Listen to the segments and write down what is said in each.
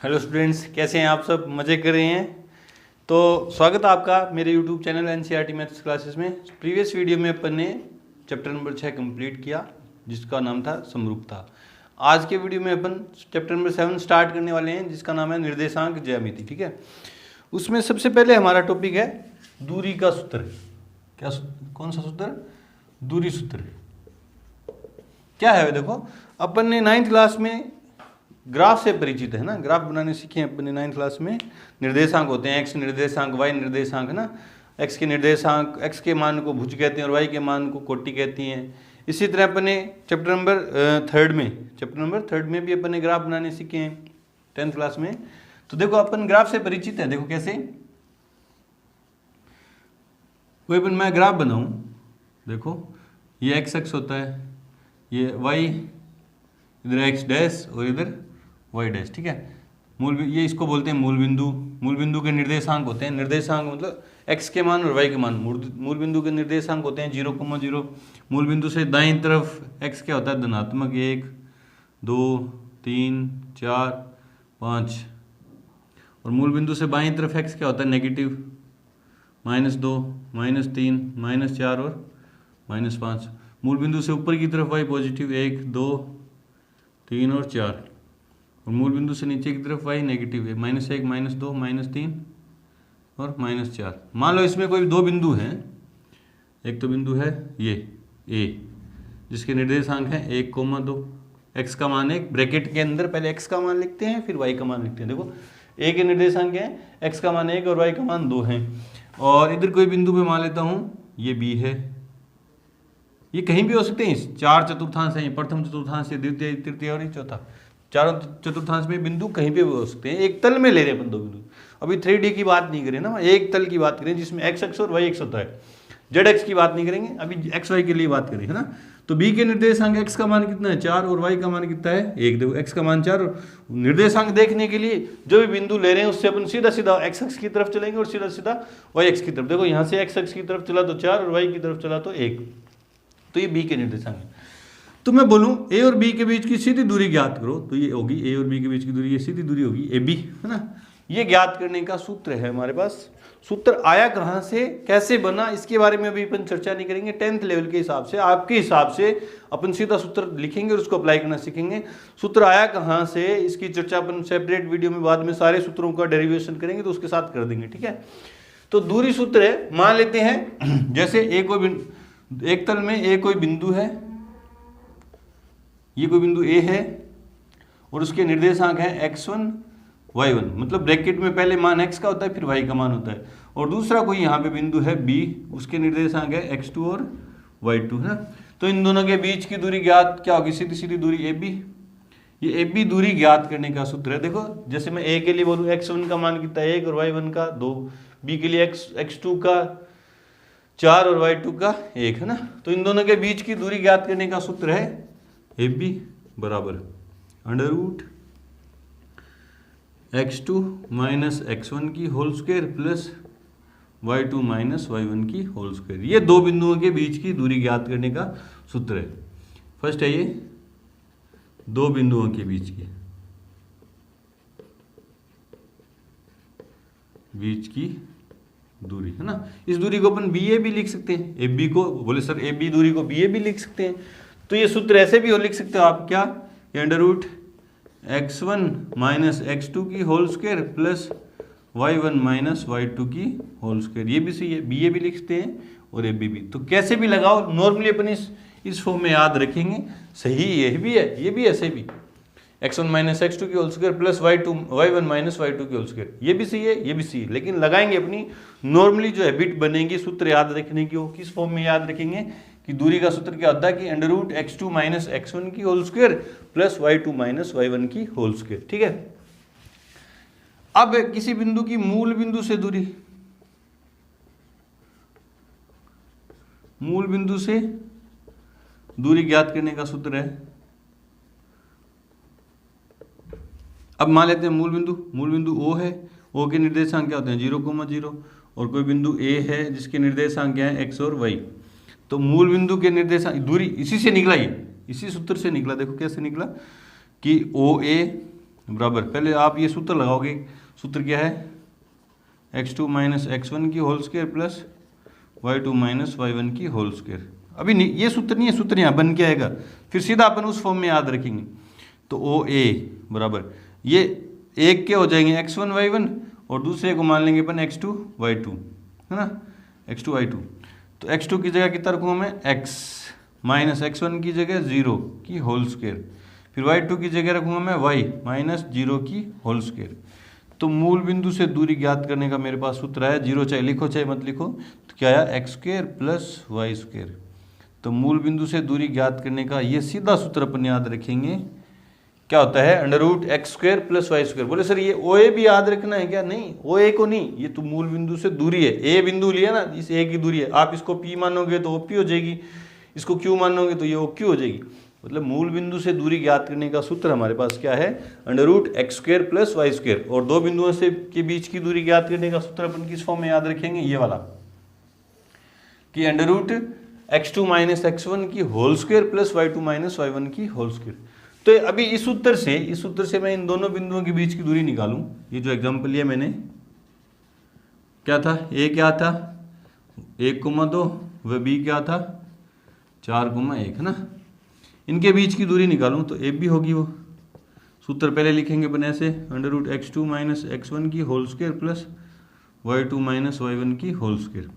Hello students, कैसे हैं आप सब? मज़े कर रहे हैं? तो स्वागत है आपका मेरे YouTube channel NCERT maths classes में। प्रीवियस वीडियो में अपन ने चैप्टर नंबर 6 कंप्लीट किया, जिसका नाम था समरूपता। आज के वीडियो में अपन चैप्टर नंबर 7 स्टार्ट करने वाले हैं, जिसका नाम है निर्देशांक ज्यामिति। ठीक है, उसमें सबसे पहले हमारा टॉपिक है दूरी का सूत्र। कौन सा सूत्र? दूरी सूत्र। क्या है? देखो, अपन ने 9th क्लास में ग्राफ से परिचित है ना, ग्राफ बनाने सीखे हैं अपने 9th क्लास में। निर्देशांक होते हैं, एक्स निर्देशांक, वाई निर्देशांक है ना। एक्स के निर्देशांक, एक्स के मान को भुज कहते हैं और वाई के मान को कोटि कहती हैं। इसी तरह अपने चैप्टर नंबर 3 में भी अपन ने ग्राफ बनाने सीखे हैं 10th क्लास में। तो देखो, अपन ग्राफ से परिचित है। देखो कैसे, कोई अपन मैं ग्राफ बनाऊं, देखो ये एक्स एक्स होता है, ये वाई, इधर एक्स डैश और इधर वाई डैश। ठीक है, ये इसको बोलते हैं मूल बिंदु। मूल बिंदु के निर्देशांक होते हैं, निर्देशांक मतलब एक्स के मान और वाई के मान। मूल बिंदु के निर्देशांक होते हैं 0,0। मूल बिंदु से दाईं तरफ एक्स क्या होता है? धनात्मक 1, 2, 3, 4, 5। और मूल बिंदु से बाईं तरफ एक्स क्या होता है? नेगेटिव -2, -3, -4 और -5। मूल बिंदु से ऊपर की तरफ वाई पॉजिटिव 1, 2, 3 और 4। और मूल बिंदु से नीचे की तरफ वाई नेगेटिव है, -1, -2, -3 और -4। मान लो इसमें कोई दो बिंदु हैं। एक तो बिंदु है ये ए, जिसके निर्देशांक हैं 1,2। एक्स का मान 1, ब्रैकेट के अंदर पहले एक्स का मान लिखते हैं, फिर वाई का मान लिखते हैं। देखो, ए के निर्देशांक हैं, एक्स का मान 1 और वाई का मान 2 है। और इधर कोई बिंदु मैं मान लेता हूँ, ये बी है। ये कहीं भी हो सकते हैं, 4 चतुर्थांश हैं, प्रथम चतुर्थांश, द्वितीय, तृतीय और चौथा। चारों चतुर्थांश में बिंदु कहीं पे भी हो सकते हैं। एक तल में ले रहे हैं अपन दो बिंदु। अभी 3D की बात नहीं करें ना, एक तल की बात करें जिसमें एक्स एक्स और वाई एक्स होता है। जेड एक्स की बात नहीं करेंगे, अभी एक्स वाई के लिए बात करें, है ना। तो बी के निर्देशांक एक्स का मान कितना है? 4 और वाई का मान कितना है? 1। देखो, एक्स का मान 4 और निर्देशांक देखने के लिए जो भी बिंदु ले रहे हैं उससे अपन सीधा सीधा एक्स एक्स की तरफ चलेंगे और सीधा सीधा वाई एक्स की तरफ। देखो, यहाँ से एक्स एक्स की तरफ चला तो 4 और वाई की तरफ चला तो 1। तो ये बी के निर्देशांक है। तो मैं बोलूं ए और बी के बीच की सीधी दूरी ज्ञात करो, तो ये होगी ए और बी के बीच की दूरी, ये सीधी दूरी होगी ए बी, है ना। ये ज्ञात करने का सूत्र है हमारे पास। सूत्र आया कहाँ से, कैसे बना, इसके बारे में अभी अपन चर्चा नहीं करेंगे। 10th लेवल के हिसाब से, आपके हिसाब से अपन सीधा सूत्र लिखेंगे और उसको अप्लाई करना सीखेंगे। सूत्र आया कहाँ से, इसकी चर्चा अपन सेपरेट वीडियो में बाद में सारे सूत्रों का डेरिवेशन करेंगे, तो उसके साथ कर देंगे। ठीक है, तो दूरी सूत्र है, मान लेते हैं जैसे एक तल में ए कोई बिंदु है, ये कोई बिंदु ए है और उसके निर्देशांक है x1, y1। मतलब ब्रैकेट में पहले मान x का होता है, फिर y का मान होता है। और दूसरा कोई यहाँ पे बिंदु है b, उसके निर्देशांक है x2 और y2, है ना। तो इन दोनों के बीच की दूरी ज्ञात क्या होगी? सीधी सीधी दूरी AB। ये AB दूरी ज्ञात करने का सूत्र है। देखो, जैसे मैं a के लिए बोलूँ x1 का मान कितना है? 1 और y1 का 2। b के लिए x2 का 4 और y2 का 1, है ना। तो इन दोनों के बीच की दूरी ज्ञात करने का सूत्र है AB बराबर √x2 माइनस x1 की whole square plus y2 minus y1 की होल स्क्वायर। ये दो बिंदुओं के बीच की दूरी ज्ञात करने का सूत्र है। फर्स्ट है ये दो बिंदुओं के बीच की दूरी, है ना। इस दूरी को अपन BA भी लिख सकते हैं। AB को बोले सर AB दूरी को BA भी लिख सकते हैं, तो ये सूत्र ऐसे भी हो लिख सकते हो आप, क्या? √x1 माइनस x2 की whole square plus y1 minus y2 की होल स्क्वायर। ये भी सही है, BA भी लिखते हैं और AB भी। तो कैसे भी लगाओ, नॉर्मली अपन इस फॉर्म में याद रखेंगे। सही ये भी है, ये भी ऐसे भी x1 माइनस x2 की whole square plus y1 minus y2 की होल स्क्वायर। ये भी सही है, ये भी सही है, लेकिन लगाएंगे अपनी नॉर्मली जो हैबिट बनेगी सूत्र याद रखने की, वो किस फॉर्म में याद रखेंगे कि दूरी का सूत्र क्या होता है कि √x2 माइनस x1 की whole square plus y2 minus y1 की होल स्क्वायर। ठीक है, अब किसी बिंदु की मूल बिंदु से दूरी, मूल बिंदु से दूरी ज्ञात करने का सूत्र है। अब मान लेते हैं मूल बिंदु O है, O के निर्देशांक क्या होते हैं? 0,0। और कोई बिंदु A है जिसके निर्देशांक क्या है? x और y। तो मूल बिंदु के निर्देशांक दूरी इसी से निकला, ये इसी सूत्र से निकला। देखो कैसे निकला कि OA बराबर, पहले आप ये सूत्र लगाओगे। सूत्र क्या है, x2 माइनस x1 की whole square plus y2 minus y1 की होल स्क्वायर। अभी नहीं, ये सूत्र नहीं है, सूत्र यहाँ बन के आएगा, फिर सीधा अपन उस फॉर्म में याद रखेंगे। तो ओ ए बराबर, ये एक के हो जाएंगे x1 y1 और दूसरे को मान लेंगे अपन x2 y2, है ना, x2 y2। तो x2 की जगह कितना रखूँगा मैं, x माइनस x1 की जगह 0 की होल स्क्वायर, फिर y2 की जगह रखूँगा मैं y माइनस 0 की होल स्क्वायर। तो मूल बिंदु से दूरी ज्ञात करने का मेरे पास सूत्र है, 0 चाहे लिखो चाहे मत लिखो, तो क्या आया, x square plus y square. तो मूल बिंदु से दूरी ज्ञात करने का ये सीधा सूत्र अपन याद रखेंगे, क्या होता है, under root x square plus y square. बोले सर ये ओ ए भी याद रखना है क्या, नहीं, ओ ए को नहीं, ये तो मूल बिंदु से दूरी है, ए बिंदु लिया ना, इस ए की दूरी है, आप इसको पी मानोगे तो ओ पी हो जाएगी, इसको क्यू मानोगे तो ये ओ क्यू हो जाएगी। मतलब मूल बिंदु से दूरी ज्ञात करने का सूत्र हमारे पास क्या है, under root x square plus y square. और दो बिंदुओं से के बीच की दूरी ज्ञात करने का सूत्र अपन किस फॉर्म में याद रखेंगे, ये वाला, कि under root x2 minus x1 की whole square plus y2 minus y1 की होल स्क्वायर। तो अभी इस सूत्र से मैं इन दोनों बिंदुओं के बीच की दूरी निकालूं। ये जो एग्जांपल लिया मैंने, क्या था, a क्या था 1,2 व b क्या था 4,1, है ना। इनके बीच की दूरी निकालूं तो AB होगी वो। सूत्र पहले लिखेंगे अपन ऐसे, under root x2 minus x1 की whole square plus y2 minus y1 की होल स्क्वायर।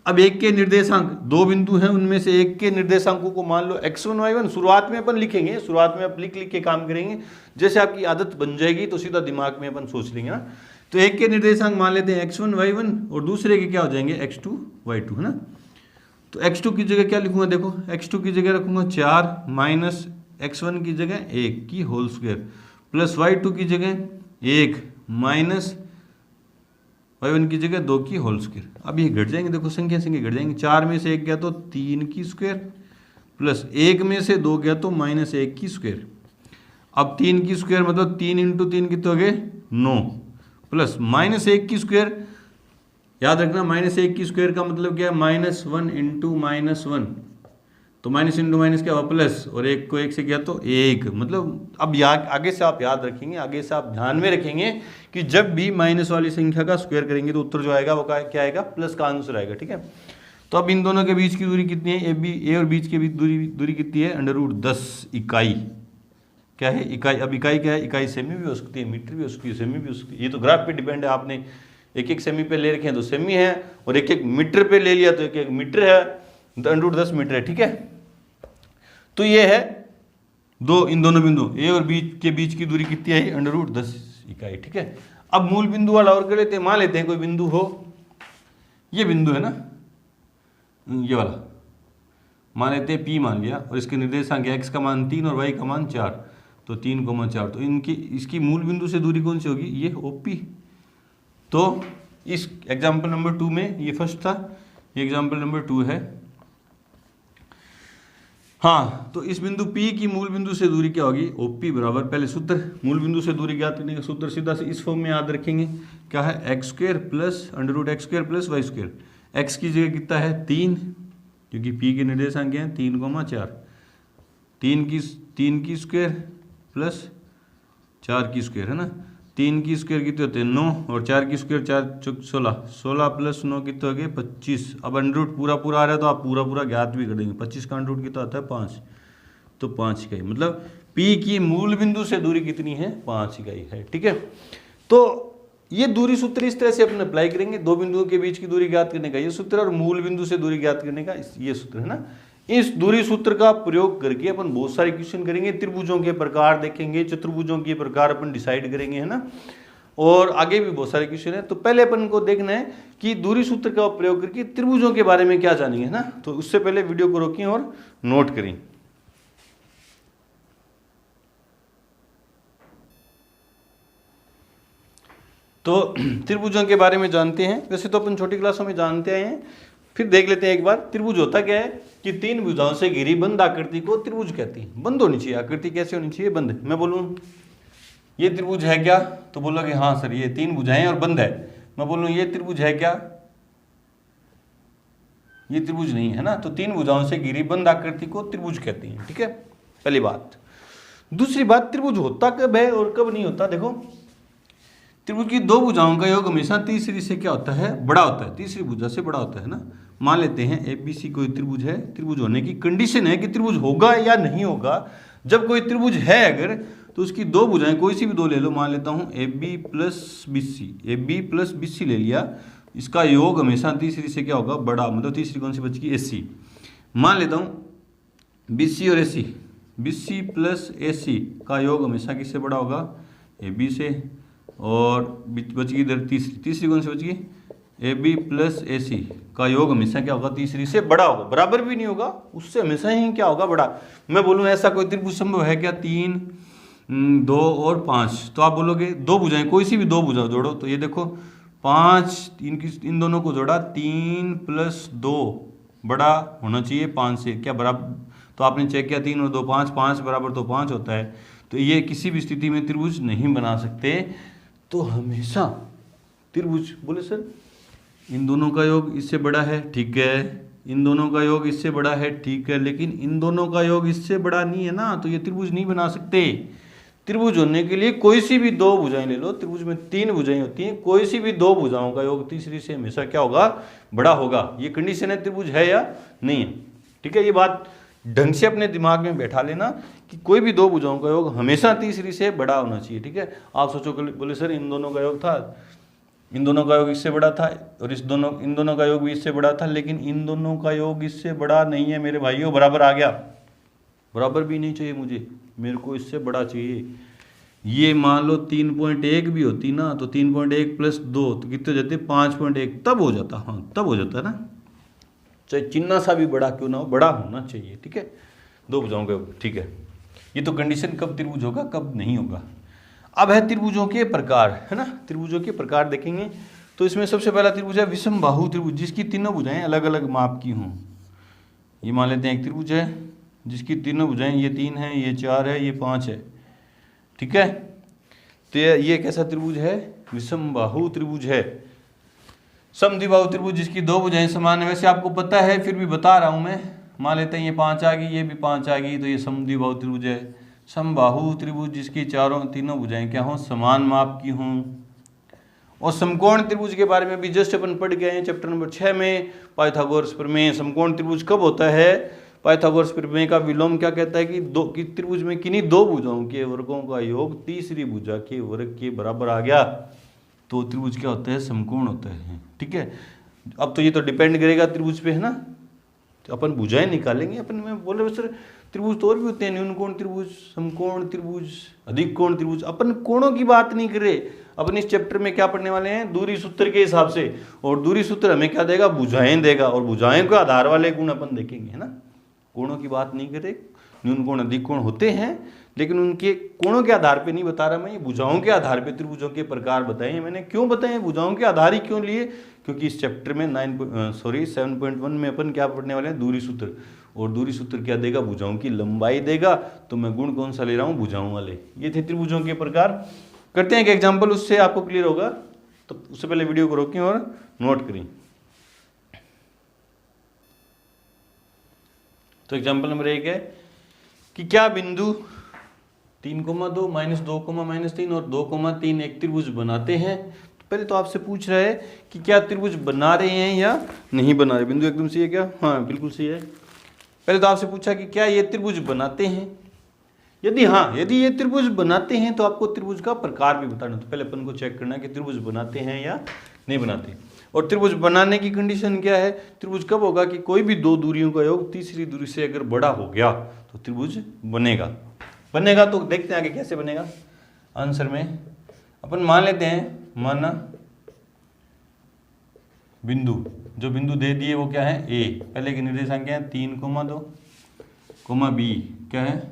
अब एक के निर्देशांक, दो बिंदु हैं, उनमें से एक के निर्देशांकों को मान लो x1 y1। शुरुआत में अपन लिखेंगे, शुरुआत में आप लिख के काम करेंगे, जैसे आपकी आदत बन जाएगी तो सीधा दिमाग में अपन सोच लेंगे ना। तो एक के निर्देशांक मान लेते हैं x1 y1 और दूसरे के क्या हो जाएंगे x2 y2, है ना। तो x2 की जगह क्या लिखूंगा, देखो x2 की जगह रखूंगा 4 माइनस x1 की जगह 1 की होल स्क्वायर प्लस y2 की जगह 1 माइनस y1 की जगह 2 की होल स्क्वायर। अब ये घट जाएंगे, देखो संख्या घट जाएंगे, 4 में से 1 गया तो 3 की स्क्वायर प्लस 1 में से 2 गया तो माइनस 1 की स्क्वायर। अब 3 की स्क्वायर मतलब 3 इंटू 3 कितने हो गए 9 प्लस माइनस 1 की स्क्वायर। याद रखना माइनस 1 की स्क्वायर का मतलब क्या है, -1 इंटू -1, तो माइनस इंटू माइनस क्या हुआ प्लस, और 1 को 1 से किया तो 1। मतलब अब आगे से आप याद रखेंगे, आगे से आप ध्यान में रखेंगे कि जब भी माइनस वाली संख्या का स्क्वायर करेंगे तो उत्तर जो आएगा वो क्या आएगा, प्लस का आंसर आएगा, ठीक है। तो अब इन दोनों के बीच की दूरी कितनी है, ए और बीच के बीच दूरी कितनी है, अंडर रूट 10 इकाई। क्या है, इकाई। अब इकाई क्या है, इकाई सेमी भी हो सकती है, मीटर भी हो सकती है, सेमी भी हो सकती है। ये तो ग्राफ पे डिपेंड है, आपने एक एक सेमी पे ले रखे हैं तो सेमी है, और एक एक मीटर पे ले लिया तो एक एक मीटर है, अंडर रूट 10 मीटर है, ठीक है। तो ये है इन दोनों बिंदु ए और बी के बीच की दूरी कितनी है, अंडर रूट 10 इकाई, ठीक है। अब मूल बिंदु वाला और कर लेते हैं, मान लेते हैं कोई बिंदु हो, ये बिंदु है ना, ये वाला मान लेते हैं P मान लिया, और इसके निर्देशांक x का मान 3 और y का मान 4, तो 3,4। तो इसकी मूल बिंदु से दूरी कौन सी होगी, ये OP। तो इस एग्जाम्पल नंबर 2 में ये फर्स्ट था, ये एग्जाम्पल नंबर 2 है। हाँ, तो इस बिंदु P की मूल बिंदु से दूरी क्या होगी, OP बराबर, पहले सूत्र मूल बिंदु से दूरी ज्ञात करने का सूत्र सीधा से इस फॉर्म में याद रखेंगे, क्या है, x square plus under root x square plus y square. X की जगह कितना है 3, क्योंकि P के निर्देशांक हैं 3,4, 3 की स्क्वायर प्लस 4 की स्क्वायर, है ना। 3 की स्क्वायर कितने होते हैं 9, और 4 की स्क्वायर 4 चौक 16, 16 प्लस 9 कितने हो गए 25। अब अंडर रूट पूरा आ रहा है तो आप पूरा ज्ञात भी कर देंगे, 25 का अंडर रूट कितना आता है 5, तो 5 इकाई। मतलब P की मूल बिंदु से दूरी कितनी है, 5 इकाई है, ठीक है। तो ये दूरी सूत्र इस तरह से अपन अप्लाई करेंगे, दो बिंदुओं के बीच की दूरी ज्ञात करने का ये सूत्र, और मूल बिंदु से दूरी ज्ञात करने का ये सूत्र, है ना। इस दूरी सूत्र का प्रयोग करके अपन बहुत सारे क्वेश्चन करेंगे, त्रिभुजों के प्रकार देखेंगे, चतुर्भुजों के प्रकार अपन डिसाइड करेंगे, है ना, और आगे भी बहुत सारे क्वेश्चन है। तो पहले अपन को देखना है कि दूरी सूत्र का प्रयोग करके त्रिभुजों के बारे में क्या जानेंगे, है ना। तो उससे पहले वीडियो को रोकें और नोट करें। तो त्रिभुजों के बारे में जानते हैं, वैसे तो अपन छोटी क्लासों में जानते आए हैं, फिर देख लेते हैं एक बार। त्रिभुज होता क्या है कि 3 भुजाओं से घिरी बंद आकृति को त्रिभुज कहती है। बंद होनी चाहिए आकृति, कैसे होनी चाहिए, बंद। मैं बोलूँ ये त्रिभुज है क्या, तो बोलोगे हाँ सर ये 3 भुजाएं और बंद है। मैं बोलूँ ये त्रिभुज है क्या, ये त्रिभुज नहीं है ना। तो 3 भुजाओं से घिरी बंद आकृति को त्रिभुज कहती है, ठीक है, पहली बात। दूसरी बात, त्रिभुज होता कब है और कब नहीं होता। देखो त्रिभुज की दो भुजाओं का योग हमेशा तीसरी से क्या होता है, बड़ा होता है, तीसरी भुजा से बड़ा होता है ना। मान लेते हैं ABC कोई त्रिभुज है, त्रिभुज होने की कंडीशन है कि त्रिभुज होगा या नहीं होगा। जब कोई त्रिभुज है अगर, तो उसकी दो भुजाएं कोई सी भी दो ले लो, मान लेता हूं AB प्लस BC ले लिया, इसका योग हमेशा तीसरी से क्या होगा, बड़ा। मतलब तीसरी कौन सी बच गई, AC। मान लेता हूं BC और AC, BC प्लस AC का योग हमेशा किससे बड़ा होगा, AB से। और बच गई इधर तीसरी कौन सी बच गई, AB प्लस AC का योग हमेशा क्या होगा, तीसरी से बड़ा होगा। बराबर भी नहीं होगा, उससे हमेशा ही क्या होगा, बड़ा। मैं बोलूँ ऐसा कोई त्रिभुज संभव है क्या, 3, 2 और 5, तो आप बोलोगे दो भुजाएं, कोई सी भी दो भुजा जोड़ो, तो ये देखो 5, इन दोनों को जोड़ा, 3 + 2 बड़ा होना चाहिए 5 से, क्या बराबर। तो आपने चेक किया 3 और 2 5, 5 बराबर तो 5 होता है, तो ये किसी भी स्थिति में त्रिभुज नहीं बना सकते। तो हमेशा त्रिभुज, बोले सर इन दोनों का योग इससे बड़ा है, ठीक है, इन दोनों का योग इससे बड़ा है, ठीक है, लेकिन इन दोनों का योग इससे बड़ा नहीं है ना, तो ये त्रिभुज नहीं बना सकते। त्रिभुज होने के लिए कोई सी भी दो भुजाएं ले लो, त्रिभुज में 3 भुजाएं होती हैं, कोई सी भी दो भुजाओं का योग तीसरी से हमेशा क्या होगा, बड़ा होगा। ये कंडीशन है, त्रिभुज है या नहीं है, ठीक है। ये बात ढंग से अपने दिमाग में बैठा लेना कि कोई भी दो भुजाओं का योग हमेशा तीसरी से बड़ा होना चाहिए, ठीक है। आप सोचो, बोले सर इन दोनों का योग था, इन दोनों का योग इससे बड़ा था, और इन दोनों का योग भी इससे बड़ा था, लेकिन इन दोनों का योग इससे बड़ा नहीं है मेरे भाइयों, बराबर आ गया। बराबर भी नहीं चाहिए मुझे, मेरे को इससे बड़ा चाहिए। ये मान लो 3.1 भी होती ना, तो 3.1 + 2 तो कितने हो जाते, 5.1, तब हो जाता, हाँ तब हो जाता है ना। चाहे चिन्ना सा भी बड़ा क्यों ना हो, बड़ा होना चाहिए, ठीक है, दो भुजाओं का, ठीक है। ये तो कंडीशन कब त्रिभुज होगा, कब नहीं होगा। अब है त्रिभुजों के प्रकार, है ना। त्रिभुजों के प्रकार देखेंगे तो इसमें सबसे पहला त्रिभुज है विषम बाहु त्रिभुज, जिसकी तीनों भुजाएं अलग अलग माप की हों। ये मान लेते हैं एक त्रिभुज है जिसकी तीनों भुजाएं, ये 3 है, ये 4 है, ये 5 है, ठीक है। तो ये कैसा त्रिभुज है, विषम बाहु त्रिभुज है। समद्विबाहु त्रिभुज जिसकी दो भुजाएं समान है, वैसे आपको पता है फिर भी बता रहा हूं मैं। मान लेते हैं ये 5 आ गई, ये भी 5 आ गई, तो ये समद्विबाहु त्रिभुज है। समबाहु त्रिभुज जिसकी तीनों भुजाएं क्या हों, समान माप की हों। और समकोण त्रिभुज के बारे में भी जस्ट अपन पढ़ गए हैं चैप्टर नंबर 6 में, पाइथागोरस प्रमेय। समकोण त्रिभुज कब होता है, पाइथागोरस प्रमेय का विलोम क्या कहता है कि त्रिभुज में किन्हीं दो भुजाओं के वर्गों का योग तीसरी भुजा के वर्ग के बराबर आ गया, तो त्रिभुज क्या होता है, समकोण होता है, ठीक है। अब तो ये तो डिपेंड करेगा त्रिभुज पे, है ना। तो अपन भुजाएं निकालेंगे, अपन में बोले सर त्रिभुज तो और भी होते हैं, न्यून कोण त्रिभुज, समकोण त्रिभुज, अधिक कोण त्रिभुज। अपन कोणों की बात नहीं कर रहे, अपन इस चैप्टर में क्या पढ़ने वाले हैं, दूरी सूत्र के हिसाब से। और दूरी सूत्र हमें क्या देगा, भुजाएं देगा, और भुजाएं के आधार वाले गुण अपन देखेंगे, है ना। कोणों की बात नहीं कर रहे, न्यून कोण अधिक कोण होते हैं, लेकिन उनके कोणों के आधार पे नहीं बता रहा मैं, ये भुजाओं के आधार पे त्रिभुजों के प्रकार बताए मैंने। क्यों बताए, भुजाओं के आधार ही क्यों लिए, क्योंकि इस चैप्टर में 7.1 में अपन क्या पढ़ने वाले हैं, दूरी सूत्र। और दूरी सूत्र क्या देगा, भुजाओं की लंबाई देगा, तो मैं गुण कौन सा ले रहा हूँ, भुजाओं वाले। ये थे त्रिभुजों के प्रकार। करते हैं एक एग्जाम्पल, उससे आपको क्लियर होगा। तो उससे पहले वीडियो को रोकें और नोट करें। तो एग्जाम्पल नंबर 1 है कि क्या बिंदु 3,2 -2, -3 और 2,3 एक त्रिभुज बनाते हैं। तो पहले तो आपसे पूछ रहा है कि क्या त्रिभुज बना रहे हैं या नहीं बना रहे। बिंदु एकदम सही है क्या, हाँ बिल्कुल सही है। पहले तो आपसे पूछा कि क्या ये त्रिभुज बनाते हैं, यदि हाँ, यदि ये त्रिभुज बनाते हैं तो आपको त्रिभुज का प्रकार भी बताना। तो पहले अपन को चेक करना है कि त्रिभुज बनाते हैं या नहीं बनाते। और त्रिभुज बनाने की कंडीशन क्या है, त्रिभुज कब होगा कि कोई भी दो दूरियों का योग तीसरी दूरी से अगर बड़ा हो गया तो त्रिभुज बनेगा। तो देखते हैं आगे कैसे बनेगा। आंसर में अपन मान लेते हैं, माना बिंदु, जो बिंदु दे दिए वो क्या है, ए। पहले के निर्देशांक क्या है, 3,2, बी क्या है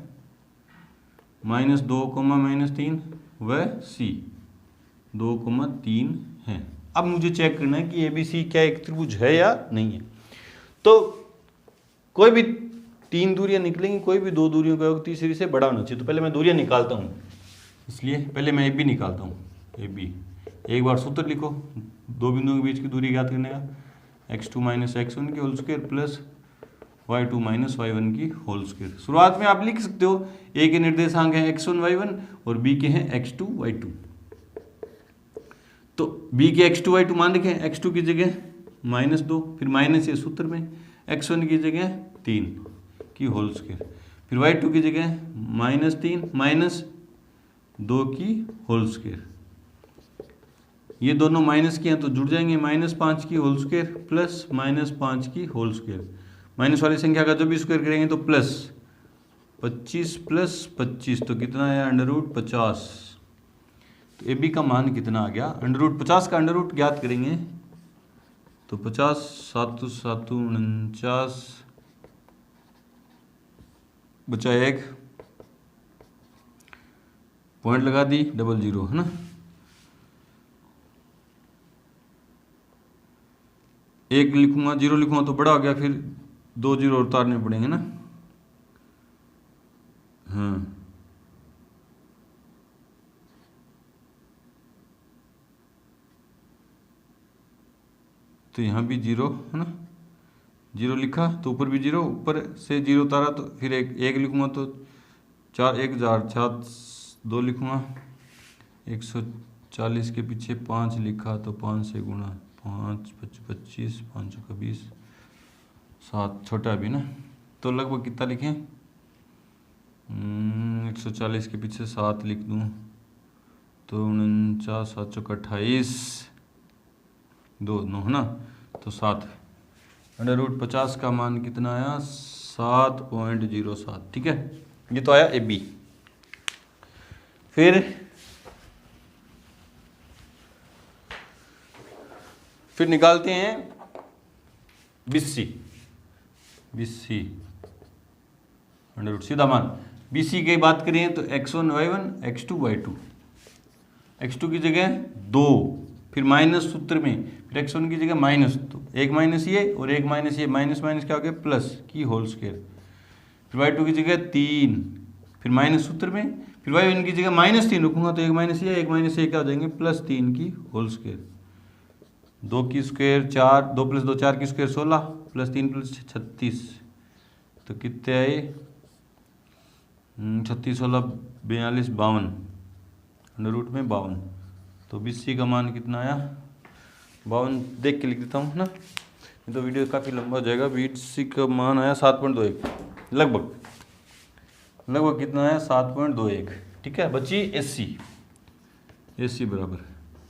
-2, -3 व सी 2,3 है। अब मुझे चेक करना है कि ABC क्या एक त्रिभुज है या नहीं है। तो कोई भी 3 दूरियां निकलेंगी, कोई भी दो दूरियों का योग तीसरी से बड़ा होना चाहिए। तो पहले मैं दूरियां निकालता हूँ, इसलिए पहले मैं AB निकालता हूँ। AB एक बार सूत्र लिखो, दो बिंदुओं के बीच की दूरी ज्ञात करने का, x2 - x1 के whole square plus y2 minus y1 की होल स्क्वायर। शुरुआत में आप लिख सकते हो ए के निर्देशांक है x1 y1 और बी के हैं x2 y2। तो b के x2 y2 मान लिखे, x2 की जगह -2, फिर माइनस ये सूत्र में x1 की जगह 3 की होल स्क्वायर, फिर y2 की जगह -3 -2 की होल स्क्वायर। ये दोनों माइनस के हैं तो जुड़ जाएंगे, -5 की होल स्क्वायर प्लस -5 की होल स्क्वायर। माइनस वाली संख्या का जब भी स्क्वायर करेंगे तो प्लस 25 प्लस 25 तो कितना है √50। तो ए बी का मान कितना आ गया, √50 का अंडर रूट ज्ञात करेंगे तो 50 7 7 49 बचा 1 पॉइंट लगा दी 00 है ना। एक लिखूंगा 0 लिखूंगा तो बड़ा हो गया, फिर 2 0 और उतारने पड़ेंगे ना। हाँ तो यहाँ भी 0 है ना, 0 लिखा तो ऊपर भी 0, ऊपर से 0 उतारा तो फिर एक लिखूंगा तो 4 1000 2 लिखूंगा, 140 के पीछे 5 लिखा तो 5 से गुणा 5 25 5 का 20 7 छोटा भी ना, तो लगभग कितना लिखें 140 के पीछे 7 लिख दूँ तो 49 7 का 28 2 9 है ना, तो 7 √50 का मान कितना आया 7.07। ठीक है, ये तो आया ए बी। फिर निकालते हैं BC अंडर रूट सीधा मान। BC की बात करें तो x1 y1 x2 y2, x2 की जगह 2 फिर माइनस सूत्र में, फिर x1 की जगह माइनस, तो एक माइनस ये और एक माइनस ये, माइनस माइनस क्या हो गया प्लस की होल स्क्वायर, फिर y2 की जगह 3 फिर माइनस सूत्र में, फिर y1 की जगह -3 रखूंगा तो एक माइनस ये क्या हो जाएंगे +3 की होल स्क्वायर, 2 की स्क्वायर 4, 2 + 2 4 की स्क्वायर 16 +3 + 36 तो कितने आए 36 16 42 52 अंडर रूट में 52। तो BC का मान कितना आया 52, देख के लिख देता हूँ ना, ये तो वीडियो काफ़ी लंबा हो जाएगा। BC का मान आया 7.21 लगभग कितना आया 7.21। ठीक है, बची AC बराबर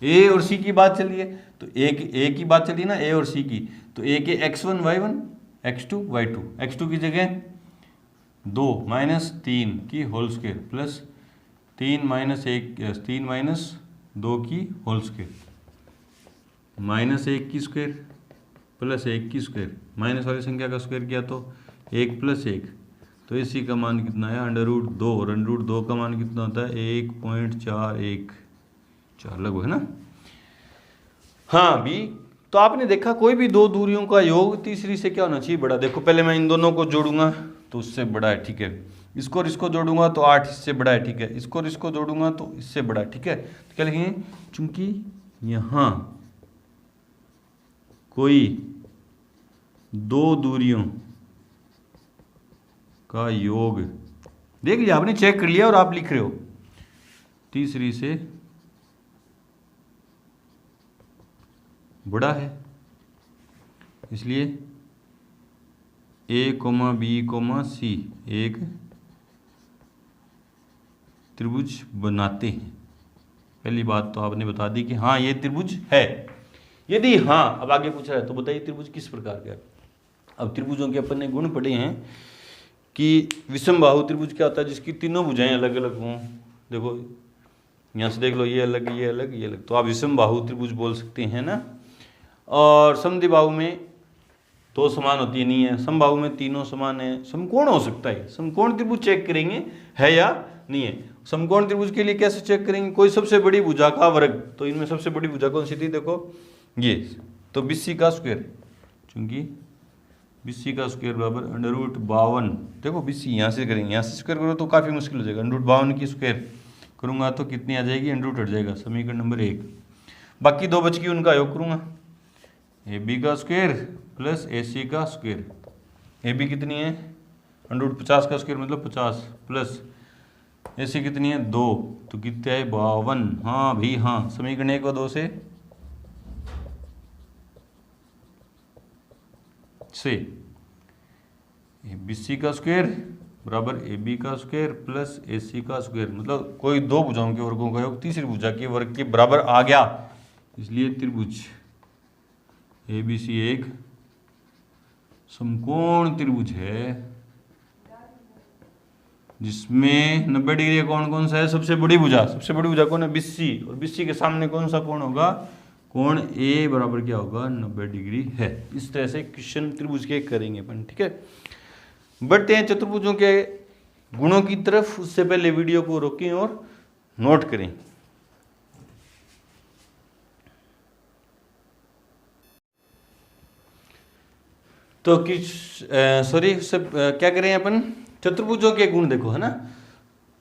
A और C की बात चली है तो A की बात चली ना, A और C की, तो A के x1 y1 x2 y2, x2 की जगह 2 -3 की होल स्क्वायर प्लस 3 -1 2 की होल स्क्वायर, -1 की स्क्वायर प्लस 1 की स्क्वायर, माइनस वाली संख्या का स्क्वायर किया तो 1 + 1, तो AC का मान कितना है √2 और √2 का मान कितना होता है 1.414 लगभग है ना। हाँ भी, तो आपने देखा कोई भी दो दूरियों का योग तीसरी से क्या होना चाहिए बड़ा। देखो पहले मैं इन दोनों को जोड़ूंगा तो उससे बड़ा है, ठीक है, इसको और इसको जोड़ूंगा तो 8 इससे बड़ा है, ठीक है, इसको और इसको जोड़ूंगा तो इससे बड़ा है, ठीक है। तो क्या लिखेंगे, चूंकि यहाँ कोई दो दूरियों का योग, देख लिया आपने, चेक कर लिया और आप लिख रहे हो, तीसरी से बड़ा है, इसलिए A, B, C एक त्रिभुज बनाते हैं। पहली बात तो आपने बता दी कि हाँ ये त्रिभुज है। यदि हाँ, अब आगे पूछा है तो बताइए त्रिभुज किस प्रकार का है। अब त्रिभुजों के अपन ने गुण पढ़े हैं कि विषमबाहु त्रिभुज क्या होता है, जिसकी तीनों भुजाएं अलग अलग हों। देखो यहाँ से देख लो, ये अलग ये अलग ये अलग, तो आप विषमबाहु त्रिभुज बोल सकते हैं ना। और समद्विबाहु में दो समान होती है, नहीं है। समबाहु में तीनों समान है। समकोण हो सकता है, समकोण त्रिभुज चेक करेंगे है या नहीं है। समकोण त्रिभुज के लिए कैसे चेक करेंगे, कोई सबसे बड़ी भुजा का वर्ग, तो इनमें सबसे बड़ी भुजा कौन सी थी, देखो ये, तो BC का स्क्वायर, चूंकि BC का स्क्वायर बराबर √52। देखो BC यहाँ से करेंगे, यहाँ से स्क्वायर करो तो काफ़ी मुश्किल हो जाएगा। √52 की स्क्वायर करूँगा तो कितनी आ जाएगी, √ हट जाएगा, समीकरण नंबर 1। बाकी दो बच गई, उनका योग करूँगा, AB का स्क्वायर प्लस AC का स्क्वायर, ए बी कितनी है, √50 का स्क्वायर मतलब 50 प्लस ए सी कितनी है 2, तो कितने है 52। हाँ भाई हाँ, समीकरण 1 व 2 से ए बी सी का स्क्वायर बराबर ए बी का स्क्वायर प्लस ए सी का स्क्वायर, मतलब कोई दो भुजाओं के वर्गों का योग तीसरी भुजा के वर्ग के बराबर आ गया, इसलिए त्रिभुज ए बी सी एक समकोण त्रिभुज है जिसमें 90 डिग्री कौन कौन सा है, सबसे बड़ी भुजा कौन है, BC, और BC के सामने कौन सा कोण होगा, कोण A बराबर क्या होगा 90 डिग्री है। इस तरह से क्वेश्चन त्रिभुज के करेंगे अपन, ठीक है। बढ़ते हैं चतुर्भुजों के गुणों की तरफ, उससे पहले वीडियो को रोकें और नोट करें। तो क्या करें अपन, चतुर्भुजों के गुण देखो, है ना।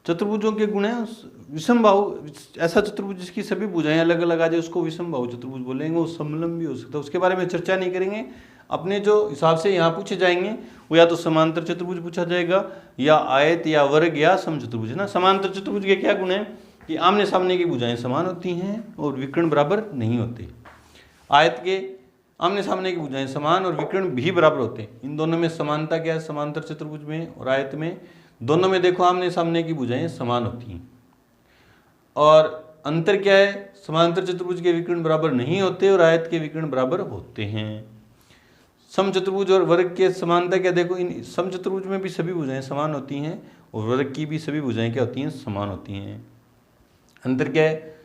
चतुर्भुजों के गुण है विषम बाहु, ऐसा चतुर्भुज जिसकी सभी भुजाएं अलग अलग आ जाए उसको विषम बाहु चतुर्भुज बोलेंगे। वो समलंब भी हो सकता है, उसके बारे में चर्चा नहीं करेंगे। अपने जो हिसाब से यहाँ पूछे जाएंगे वो या तो समांतर चतुर्भुज पूछा जाएगा, या आयत, या वर्ग, या समचतुर्भुज, है ना। समांतर चतुर्भुज के क्या गुण है कि आमने सामने की भुजाएं समान होती हैं और विकर्ण बराबर नहीं होते। आयत के आमने सामने की भुजाएं समान और विकर्ण भी बराबर होते हैं। इन दोनों में समानता क्या है, समांतर चतुर्भुज में और आयत में, दोनों में देखो आमने सामने की भुजाएं समान होती हैं। और अंतर क्या है, समांतर चतुर्भुज के विकर्ण बराबर नहीं होते और आयत के विकर्ण बराबर होते हैं। समचतुर्भुज और वर्ग के समानता क्या, देखो इन समचतुर्भुज में भी सभी भुजाएं समान होती हैं और वर्ग की भी सभी भुजाएं क्या होती हैं, समान होती हैं। अंतर क्या है,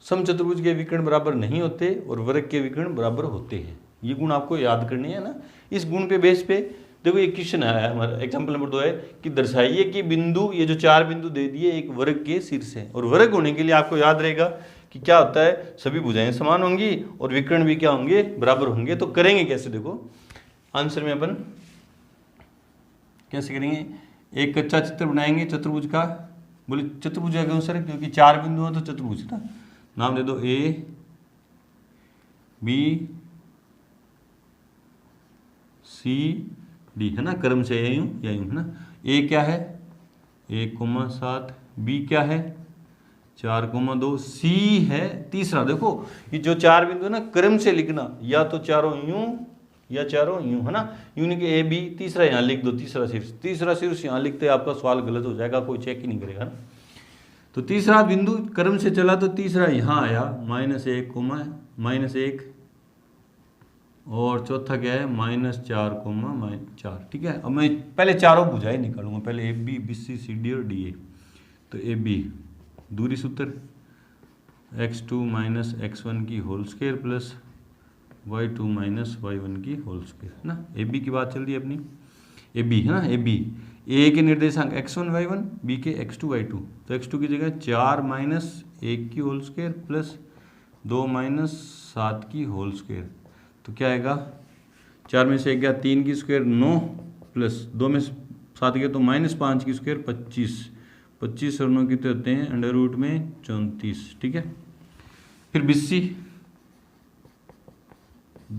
समचतुर्भुज के विकर्ण बराबर नहीं होते और वर्ग के विकर्ण बराबर होते हैं। ये गुण आपको याद करने हैं ना। इस गुण पे बेस पे देखो ये क्वेश्चन आया है हमारा, एग्जाम्पल नंबर 2 है कि दर्शाइए कि बिंदु, ये जो 4 बिंदु दे दिए एक वर्ग के शीर्ष है, और वर्ग होने के लिए आपको याद रहेगा कि क्या होता है, सभी भुजाएं समान होंगी और विकर्ण भी क्या होंगे, बराबर होंगे। तो करेंगे कैसे, देखो आंसर में अपन कैसे करेंगे, एक कच्चा चित्र बनाएंगे चतुर्भुज का, बोले चतुर्भुज के अनुसार क्योंकि 4 बिंदु हैं तो चतुर्भुज ना, नाम दे दो A B C D, है ना, क्रम से यूं या यूं, है ना। A क्या है 1,7, B क्या है 4,2, C है तीसरा। देखो ये जो 4 बिंदु है ना, क्रम से लिखना, या तो चारों यूं या चारों यूं, है ना। यूं नहीं कि A B, तीसरा यहाँ लिख दो, तीसरा शीर्ष यहाँ लिखते आपका सवाल गलत हो जाएगा, कोई चेक ही नहीं करेगा ना। तो तीसरा बिंदु क्रम से चला तो तीसरा यहाँ आया -1, और चौथा क्या है -4, ठीक है। अब मैं पहले चारों भुजाएं निकालूंगा, पहले AB BC CD और DA। तो AB दूरी सूत्र x2 - x1 की whole square plus y2 - y1 की होल स्क्वायर, है ना। AB की बात चल रही है अपनी, AB है ना। AB A के निर्देशांक x1 y1, B के x2 y2, तो x2 की जगह 4 - 1 की होल स्क्वायर प्लस 2 - 7 की होल स्क्वायर। तो क्या आएगा, 4 में से 1 गया 3 की स्क्वायर 9 प्लस 2 में 7 गया तो -5 की स्क्वायर 25 और 9 कितने होते हैं अंडर रूट में 34, ठीक है। फिर BC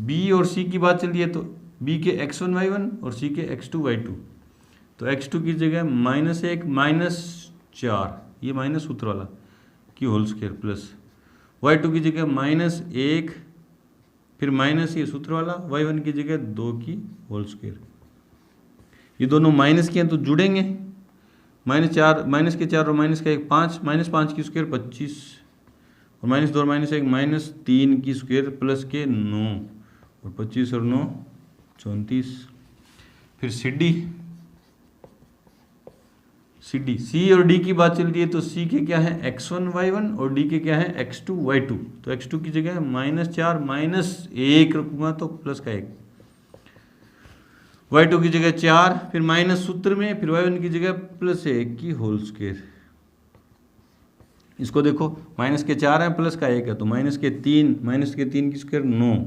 B और C की बात चल रही है, तो B के x1 y1 और C के x2 y2, तो x2 की जगह -1 -4, ये माइनस सूत्र वाला की होल स्क्वायर प्लस y2 की जगह -1, फिर माइनस ये सूत्र वाला y1 की जगह 2 की होल स्क्वायर। ये दोनों माइनस के हैं तो जुड़ेंगे, -4 माइनस के 4 और माइनस का 1 5, -5 की स्क्वायर 25 और -2 और -1 -3 की स्क्वायर प्लस के 9 और 25 और 9 34। फिर C और D की बात चल रही है, तो C के क्या है x1 y1 और D के क्या है x2 y2, तो x2 की जगह -4 -1 रखूंगा तो प्लस का 1, y2 की जगह 4, फिर माइनस सूत्र में, फिर y1 की जगह +1 की होल स्क्वायर। इसको देखो माइनस के 4 है प्लस का 1 है, तो -3 की स्क्वायर 9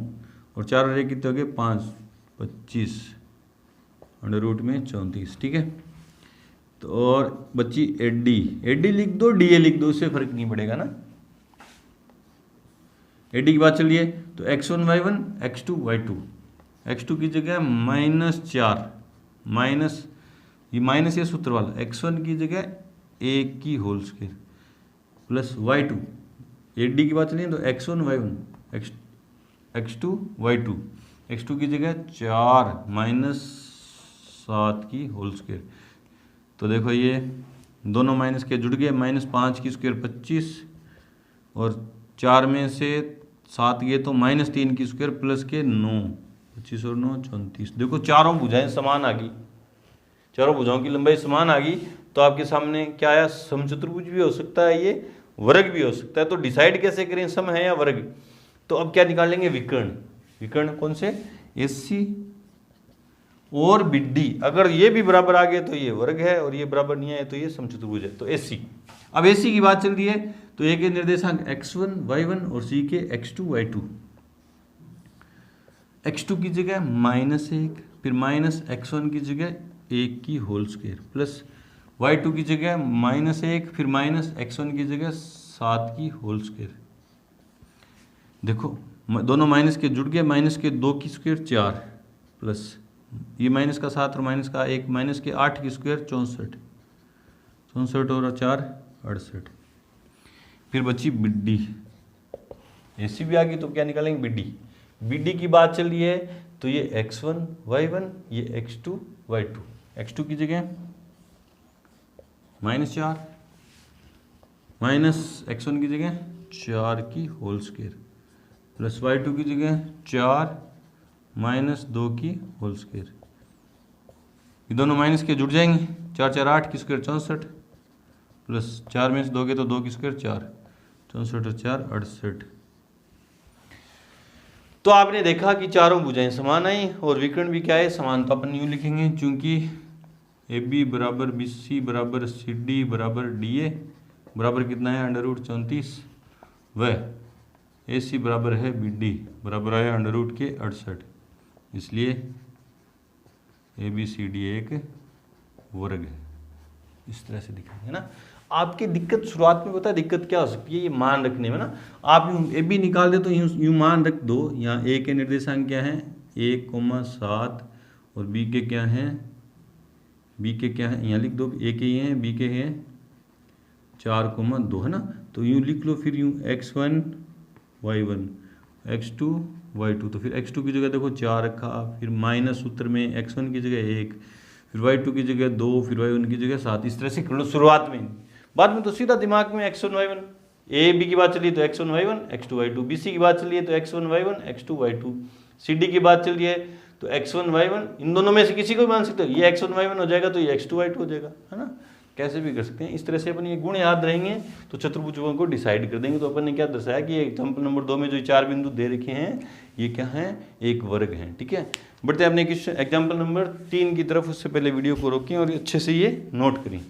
और 4 और 1 कितने हो गए 5, 25 अंडर रूट में 34, ठीक है। तो और बच्ची AD लिख दो, DA लिख दो, उससे फर्क नहीं पड़ेगा ना। AD की बात चलिए, तो x1 y1 x2 y2, x2 की जगह -4 माइनस ये सूत्र वाला x1 की जगह a की whole square plus y2, 8d की बात चलिए तो x1 y1 x2 y2, x2 की जगह 4 माइनस 7 की होल स्क्वायर। तो देखो ये दोनों माइनस के जुड़ गए, -5 की स्क्वायर 25 और 4 में से 7 गए तो -3 की स्क्वायर प्लस के 9, 25 और 9 34। देखो चारों भुजाएं समान आ गई, चारों भुजाओं की लंबाई समान आ गई। तो आपके सामने क्या आया, समचतुर्भुज भी हो सकता है, ये वर्ग भी हो सकता है। तो डिसाइड कैसे करें सम है या वर्ग? तो अब क्या निकालेंगे, विकर्ण। विकर्ण कौन से, एसी और बीडी। अगर ये भी बराबर आ गए तो ये वर्ग है और ये बराबर नहीं आए तो ये समचतुर्भुज है, तो एसी। अब एसी की बात चल रही है तो ए के निर्देशांक x1 y1 और सी के x2 y2। x2 की जगह -1, फिर -x1 की जगह 1 की होल स्क्वायर प्लस y2 की जगह -1, फिर -x1 की जगह 7 की होल स्क्वायर। देखो दोनों माइनस के जुड़ गए, माइनस के 2 की स्क्वायर 4 प्लस ये माइनस का 7 और माइनस का 1, माइनस के 8 की स्क्वायर 64, 64 और 4 68। फिर बची बिड्डी, एसी भी आ गई तो क्या निकालेंगे, बिड्डी। बिड्डी की बात चल रही है तो ये x1 y1, ये x2 y2। x2 की जगह -4 माइनस x1 की जगह 4 की होल स्क्वायर प्लस y2 की जगह 4 -2 की होल स्क्वायर। ये दोनों माइनस के जुड़ जाएंगे, 4 4 8 की स्क्वायर 64 प्लस 4 में से 2 के तो 2 की स्क्वायर 4, 64 और 4 68। तो आपने देखा कि चारों भुजाएं समान आई और विकर्ण भी क्या है, समान। तो अपन यूँ लिखेंगे, चूंकि ए बी बराबर बी सी बराबर सी डी बराबर डी ए बराबर कितना है, √34, वह ए सी बराबर है बी डी बराबर है √68। इसलिए ए बी सी डी एक वर्ग है। इस तरह से दिखाएंगे ना। आपकी दिक्कत शुरुआत में पता है दिक्कत क्या हो सकती है, ये मान रखने में ना। आप यूँ ए बी निकाल दे तो यूँ मान रख दो, यहाँ ए के निर्देशांक क्या है 1,7 और बी के क्या हैं, यहाँ लिख दो, ए के ये हैं, बी के हैं 4,2 है ना। तो यूँ लिख लो, फिर यूँ x1 y1 x2 y2। तो फिर x2 की जगह देखो 4 रखा, फिर माइनस सूत्र में x1 की जगह 1, फिर y2 की जगह 2, फिर y1 की जगह 7। इस तरह से कर लो शुरुआत में। बाद में तो सीधा दिमाग में x1 y1, ए बी की बात चली तो x1 y1 x2 y2, bc की बात चली है तो x1 y1 x2 y2, cd की बात चल रही है तो x1 y1, इन दोनों में से किसी को भी मान सकते हो। ये x1 y1 हो जाएगा तो ये x2 y2 हो जाएगा, है ना। कैसे भी कर सकते हैं। इस तरह से अपन ये गुण याद रहेंगे तो चतुर्भुजों को डिसाइड कर देंगे। तो अपन ने क्या दर्शाया कि एग्जाम्पल नंबर 2 में जो 4 बिंदु दे रखे हैं ये क्या हैं, एक वर्ग हैं। ठीक है, बढ़ते हैं अपने क्वेश्चन एग्जाम्पल नंबर 3 की तरफ। उससे पहले वीडियो को रोकें और अच्छे से ये नोट करें।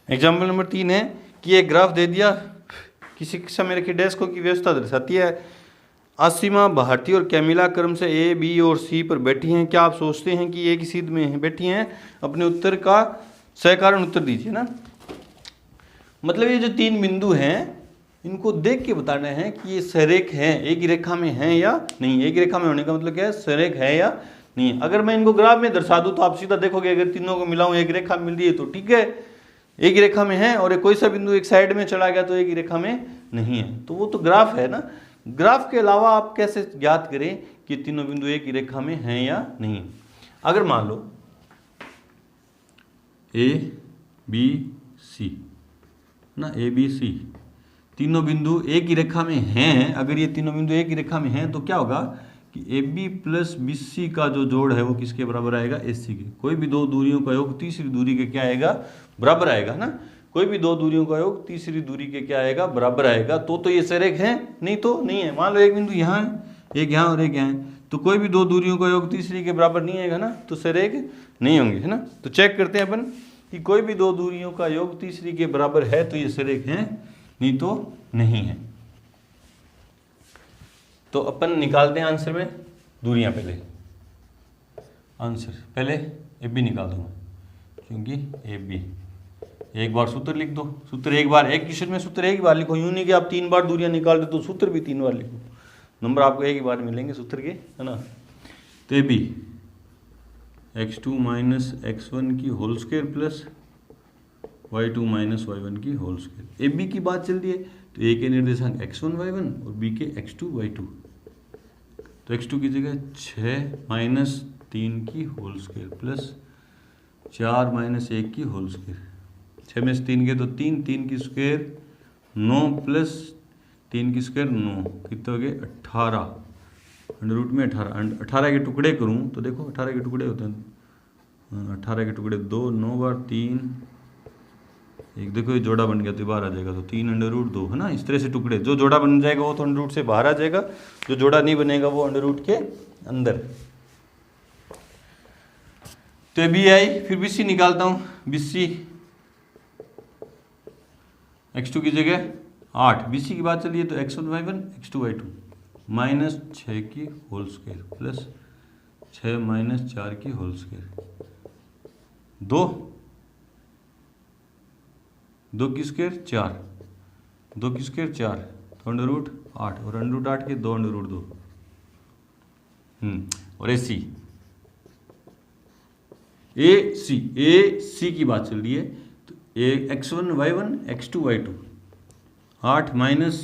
एग्जाम्पल नंबर 3 है कि एक ग्राफ दे दिया, किसी समय रखी डेस्कों की व्यवस्था दर्शाती है। आसिमा, भारती और कैमिला क्रम से ए, बी और सी पर बैठी हैं। क्या आप सोचते हैं कि एक ही सीध में बैठी हैं? अपने उत्तर का सहकारण उत्तर दीजिए ना। मतलब ये जो 3 बिंदु हैं इनको देख के बताना है कि ये सरेख हैं, एक ही रेखा में हैं या नहीं। एक ही रेखा में होने का मतलब क्या है, सरेख है या नहीं। अगर मैं इनको ग्राफ में दर्शा दूं तो आप सीधा देखोगे अगर तीनों को मिलाऊं एक रेखा मिल रही है तो ठीक है, एक ही रेखा में है। और एक कोई सा बिंदु एक साइड में चला गया तो एक ही रेखा में नहीं है। तो वो तो ग्राफ है ना। ग्राफ के अलावा आप कैसे ज्ञात करें कि तीनों बिंदु एक ही रेखा में हैं या नहीं। अगर मान लो ए बी सी ना, ए बी सी तीनों बिंदु एक ही रेखा में हैं। अगर ये तीनों बिंदु एक ही रेखा में हैं तो क्या होगा कि A B plus B C का जो जोड़ है वो किसके बराबर आएगा, ए सी के। कोई भी दो दूरियों का योग तीसरी दूरी के क्या आएगा, बराबर आएगा ना। कोई भी दो दूरियों का योग तीसरी दूरी के क्या आएगा, बराबर आएगा। तो ये सरेख है, नहीं तो नहीं है। मान लो एक बिंदु यहाँ है, एक यहाँ और एक यहाँ है, तो कोई भी दो दूरियों का योग तीसरी के बराबर नहीं आएगा ना, तो सरेख नहीं होंगे, है ना। तो चेक करते हैं अपन कि कोई भी दो दूरियों का योग तीसरी के बराबर है तो ये सरेख है, नहीं तो नहीं है। तो अपन निकालते हैं आंसर में दूरियां। पहले आंसर पहले ए बी निकाल दूंगा, क्योंकि ए बी एक बार सूत्र लिख दो। सूत्र एक बार, एक क्वेश्चन में सूत्र एक बार लिखो। यूं नहीं कि आप 3 बार दूरियां निकाल दो तो सूत्र भी 3 बार लिखो। नंबर आपको एक ही बार मिलेंगे सूत्र के, है ना। तो A B x2 minus x1 की whole square plus y2 minus y1 की होल स्क्वायर। ए बी की बात चल रही है तो ए के निर्देशांक x1 y1 और बी के x2 y2। तो x2 की जगह 6 माइनस 3 की होल स्क्वायर प्लस 4 माइनस 1 की होल स्क्वायर। 6 में से 3 गए तो 3, 3 की स्क्वायर 9 प्लस 3 की स्क्वायर 9, कितने हो गए 18। अंडर रूट में 18 के टुकड़े करूं तो देखो 18 के टुकड़े होते हैं, 18 के टुकड़े 2, 9 बार 3, एक देखो ये जोड़ा बन गया तो बाहर आ जाएगा, तो 3 अंडर रूट 2, है ना। इस तरह से टुकड़े, जो जोड़ा बन जाएगा वो तो अंडर रूट से बाहर आ जाएगा, जो जोड़ा नहीं बनेगा वो अंडर रूट के अंदर। तो बी आई, फिर बी सी निकालता हूँ। बी सी x2 की जगह 8, बी सी की बात चलिए तो x1 y1 x2 y2 minus 6 की होल स्क्वायर प्लस 6 माइनस 4 की होल स्क्वायर। 2 की स्क्वायर 4, 2 की स्क्वायर 4, तो अंडर रूट 8 और अंडर रूट 8 के 2 अंडर रूट 2। और ए सी की बात चल रही है तो x1 y1 x2 y2 8 minus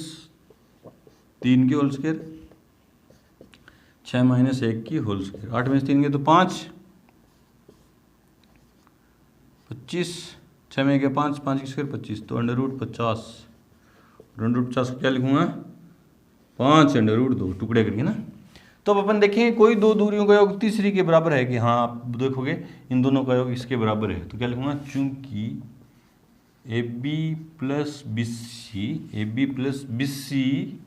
3 की होल स्क्वायर 6 माइनस 1 की होल स्क्वायर। 8 में से 3 गए तो 5, 25, 6 में गए 5, 5 की स्क्वायर 25, तो अंडर रूट 50। अंडर रूट 50 को क्या लिखूंगा 5 अंडर रूट 2, टुकड़े करके ना। तो अब अपन देखेंगे कोई दो दूरियों का योग तीसरी के बराबर है कि हाँ, आप देखोगे इन दोनों का योग इसके बराबर है, तो क्या लिखूंगा चूंकि A B plus B C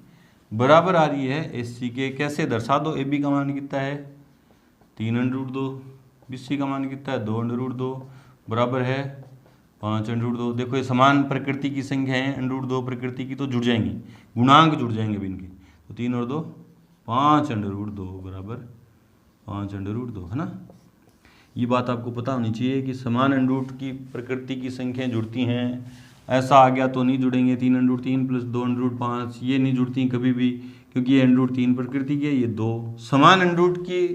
बराबर आ रही है ए सी के। कैसे दर्शा दो, ए बी का मान कितना है 3 अंडर रूट 2, बी सी का मान कितना है 2 अंडर रूट 2, बराबर है 5 अंडर रूट 2। देखो ये समान प्रकृति की संख्या है, अंडर रूट 2 प्रकृति की तो जुड़ जाएंगी, गुणांक जुड़ जाएंगे भी इनके, तो 3 और 2 5 अंडर रूट 2 बराबर 5 अंडर रूट 2, है ना। ये बात आपको पता होनी चाहिए कि समान अंडर रूट की प्रकृति की संख्याएं जुड़ती हैं। ऐसा आ गया तो नहीं जुड़ेंगे, 3 under root 3 plus 2 under root 5, ये नहीं जुड़ती कभी भी, क्योंकि ये अंडर रूट 3 प्रकृति की है, ये 2 समान अंडर रूट की